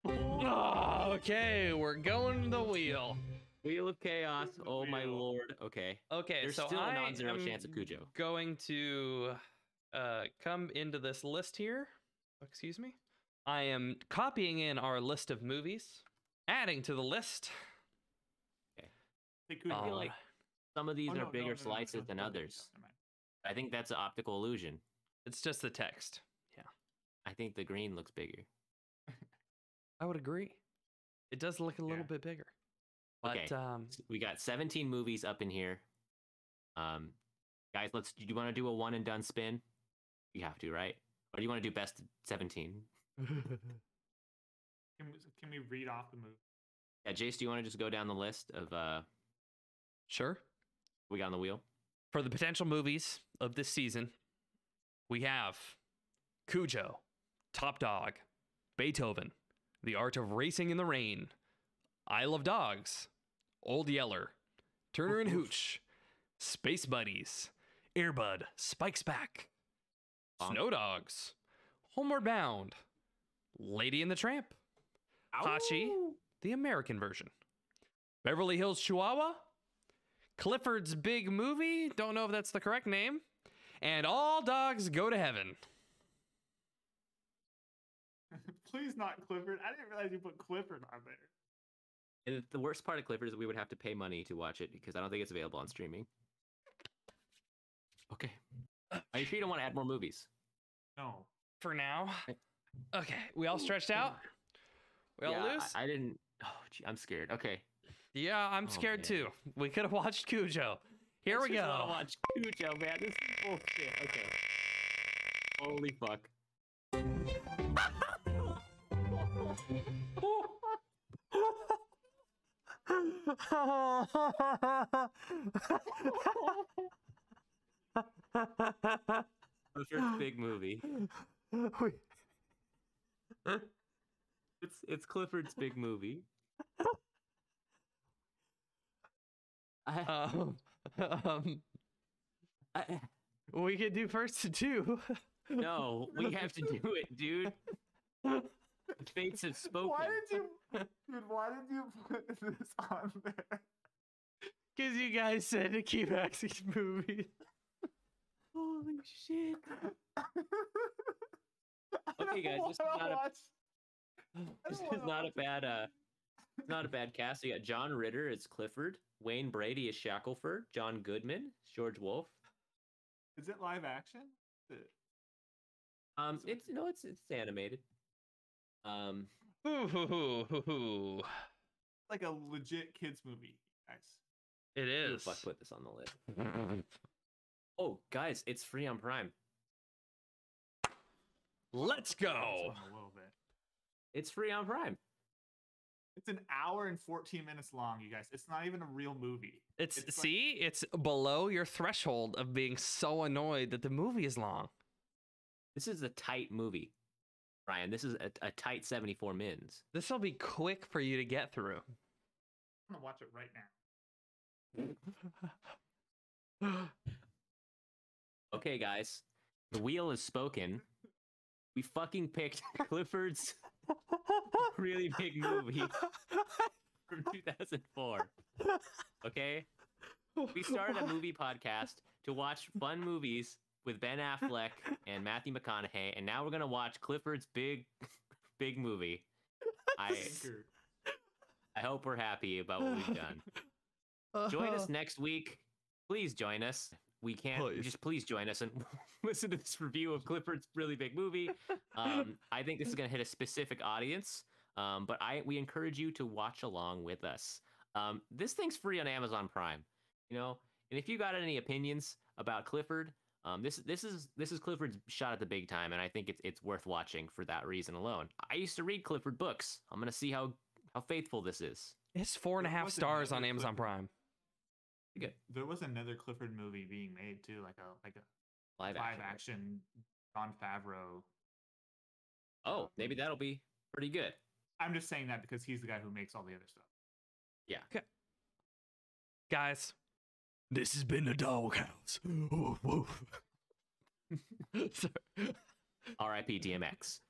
C: Oh, okay, we're going to the wheel.
A: Wheel of Chaos. Oh my
B: Wheel.
A: lord. Okay.
C: Okay,
A: There's
C: so
A: still a
C: I
A: non-zero
C: am
A: chance of Cujo.
C: going to come into this list here. Excuse me. I am copying in our list of movies, adding to the list.
B: They could
A: I feel like some of these
B: Oh,
A: are
B: no, no,
A: bigger
B: no, no, no,
A: slices than
B: don't do
A: others.
B: that. Never mind.
A: I think that's an optical illusion.
C: It's just the text. Yeah,
A: I think the green looks bigger.
C: I would agree. It does look a little
B: Yeah.
C: bit bigger. But
A: Okay. We got 17 movies up in here. Guys, do you want to do a one and done spin? You have to, right? Or do you want to do best 17?
B: Can we read off the movie?
A: Yeah, Jace, do you want to just go down the list of
C: sure.
A: we got on the wheel?
C: For the potential movies of this season, we have Cujo, Top Dog, Beethoven, The Art of Racing in the Rain, I Love Dogs, Old Yeller, Turner and Hooch, Space Buddies, Airbud Spikes Back,
A: Bonk.
C: Snow Dogs, Homeward Bound, Lady and the Tramp, Hachi, the American version, Beverly Hills Chihuahua, Clifford's Big Movie, don't know if that's the correct name, and All Dogs Go to Heaven.
B: Please not Clifford. I didn't realize you put Clifford on there.
A: And the worst part of Clifford is we would have to pay money to watch it because I don't think it's available on streaming. Okay. Are you sure you don't want to add more movies?
B: No.
C: For now. Okay, we all stretched out? We all
A: Yeah,
C: loose?
A: I didn't. Oh, gee, I'm scared. Okay.
C: Yeah, I'm
A: Oh,
C: scared
A: man.
C: too. We could have watched Cujo. Here we
A: I just
C: go.
A: want to watch Cujo, man. This is bullshit. Okay. Holy fuck. The first big movie. It's Clifford's big movie.
C: um,
A: I-
C: we could do first to two.
A: no, we have to do it, dude. The fates have spoken.
B: Why did you put this on there?
C: Because you guys said to keep asking movies.
A: Holy shit. Okay, guys, this is not a bad it's not a bad cast. You got John Ritter as Clifford, Wayne Brady as Shackelford, John Goodman, George Wolfe.
B: Is it live action?
A: It's animated.
C: Ooh.
B: Like a legit kids movie, guys.
C: It
A: Who the
C: is.
A: fuck put this on the list? Oh, guys, it's free on Prime.
C: Let's
B: This
C: go.
B: one a little bit.
A: It's free on Prime.
B: It's an hour and 14 minutes long, you guys. It's not even a real movie.
C: It's
B: It's like-
C: see, it's below your threshold of being so annoyed that the movie is long.
A: This is a tight movie, Ryan. This is a tight 74 mins.
C: This will be quick for you to get through.
B: I'm gonna watch it right now.
A: Okay, guys, the wheel is spoken. We fucking picked Clifford's really big movie from 2004. Okay? We started a movie podcast to watch fun movies with Ben Affleck and Matthew McConaughey, and now we're gonna watch Clifford's big movie. I hope we're happy about what we've done. Join us next week. Please join us. We can't just please join us and listen to this review of Clifford's really big movie. I think this is gonna hit a specific audience, but we encourage you to watch along with us. This thing's free on Amazon Prime, you know. And if you got any opinions about Clifford, this is Clifford's shot at the big time, and I think it's worth watching for that reason alone. I used to read Clifford books. I'm gonna see how faithful this is.
C: It's 4.5 stars on Amazon Prime.
A: Good.
B: There was another Clifford movie being made too, like a live action Jon Favreau.
A: Oh, maybe that'll be pretty good.
B: I'm just saying that because he's the guy who makes all the other stuff.
A: Yeah.
C: Okay. Guys, this has been the Doghouse.
A: R.I.P. DMX.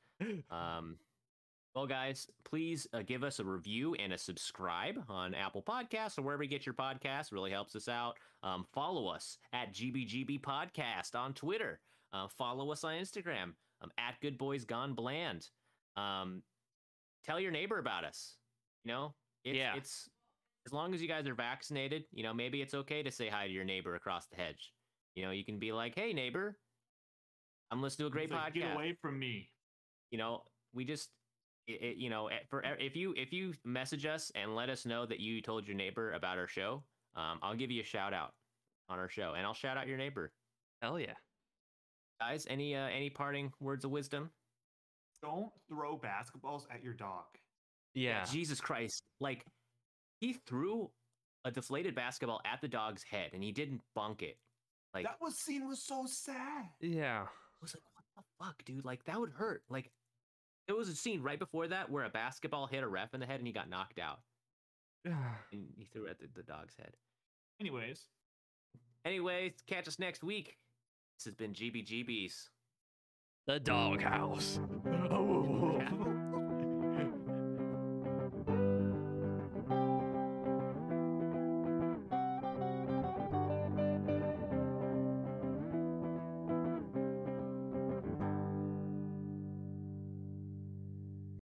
A: Well, guys, please give us a review and a subscribe on Apple Podcasts or wherever you get your podcasts. Really helps us out. Follow us at GBGB Podcast on Twitter. Follow us on Instagram at Good Boys Gone Bland. Tell your neighbor about us. You know, it's as long as you guys are vaccinated, you know, maybe it's okay to say hi to your neighbor across the hedge. You know, you can be like, "Hey, neighbor, I'm listening to a great podcast.
B: Get away from me."
A: You know, we just. You know, if you message us and let us know that you told your neighbor about our show, I'll give you a shout out on our show, and I'll shout out your neighbor.
C: Hell yeah,
A: guys! Any parting words of wisdom?
B: Don't throw basketballs at your dog.
C: Yeah.
A: Jesus Christ! Like he threw a deflated basketball at the dog's head, and he didn't bunk it. Like
B: that scene was so sad.
C: Yeah.
A: I was like, what the fuck, dude? Like that would hurt. Like. There was a scene right before that where a basketball hit a ref in the head and he got knocked out. And he threw it at the dog's head.
B: Anyways,
A: catch us next week. This has been GBGBs.
C: The Doghouse.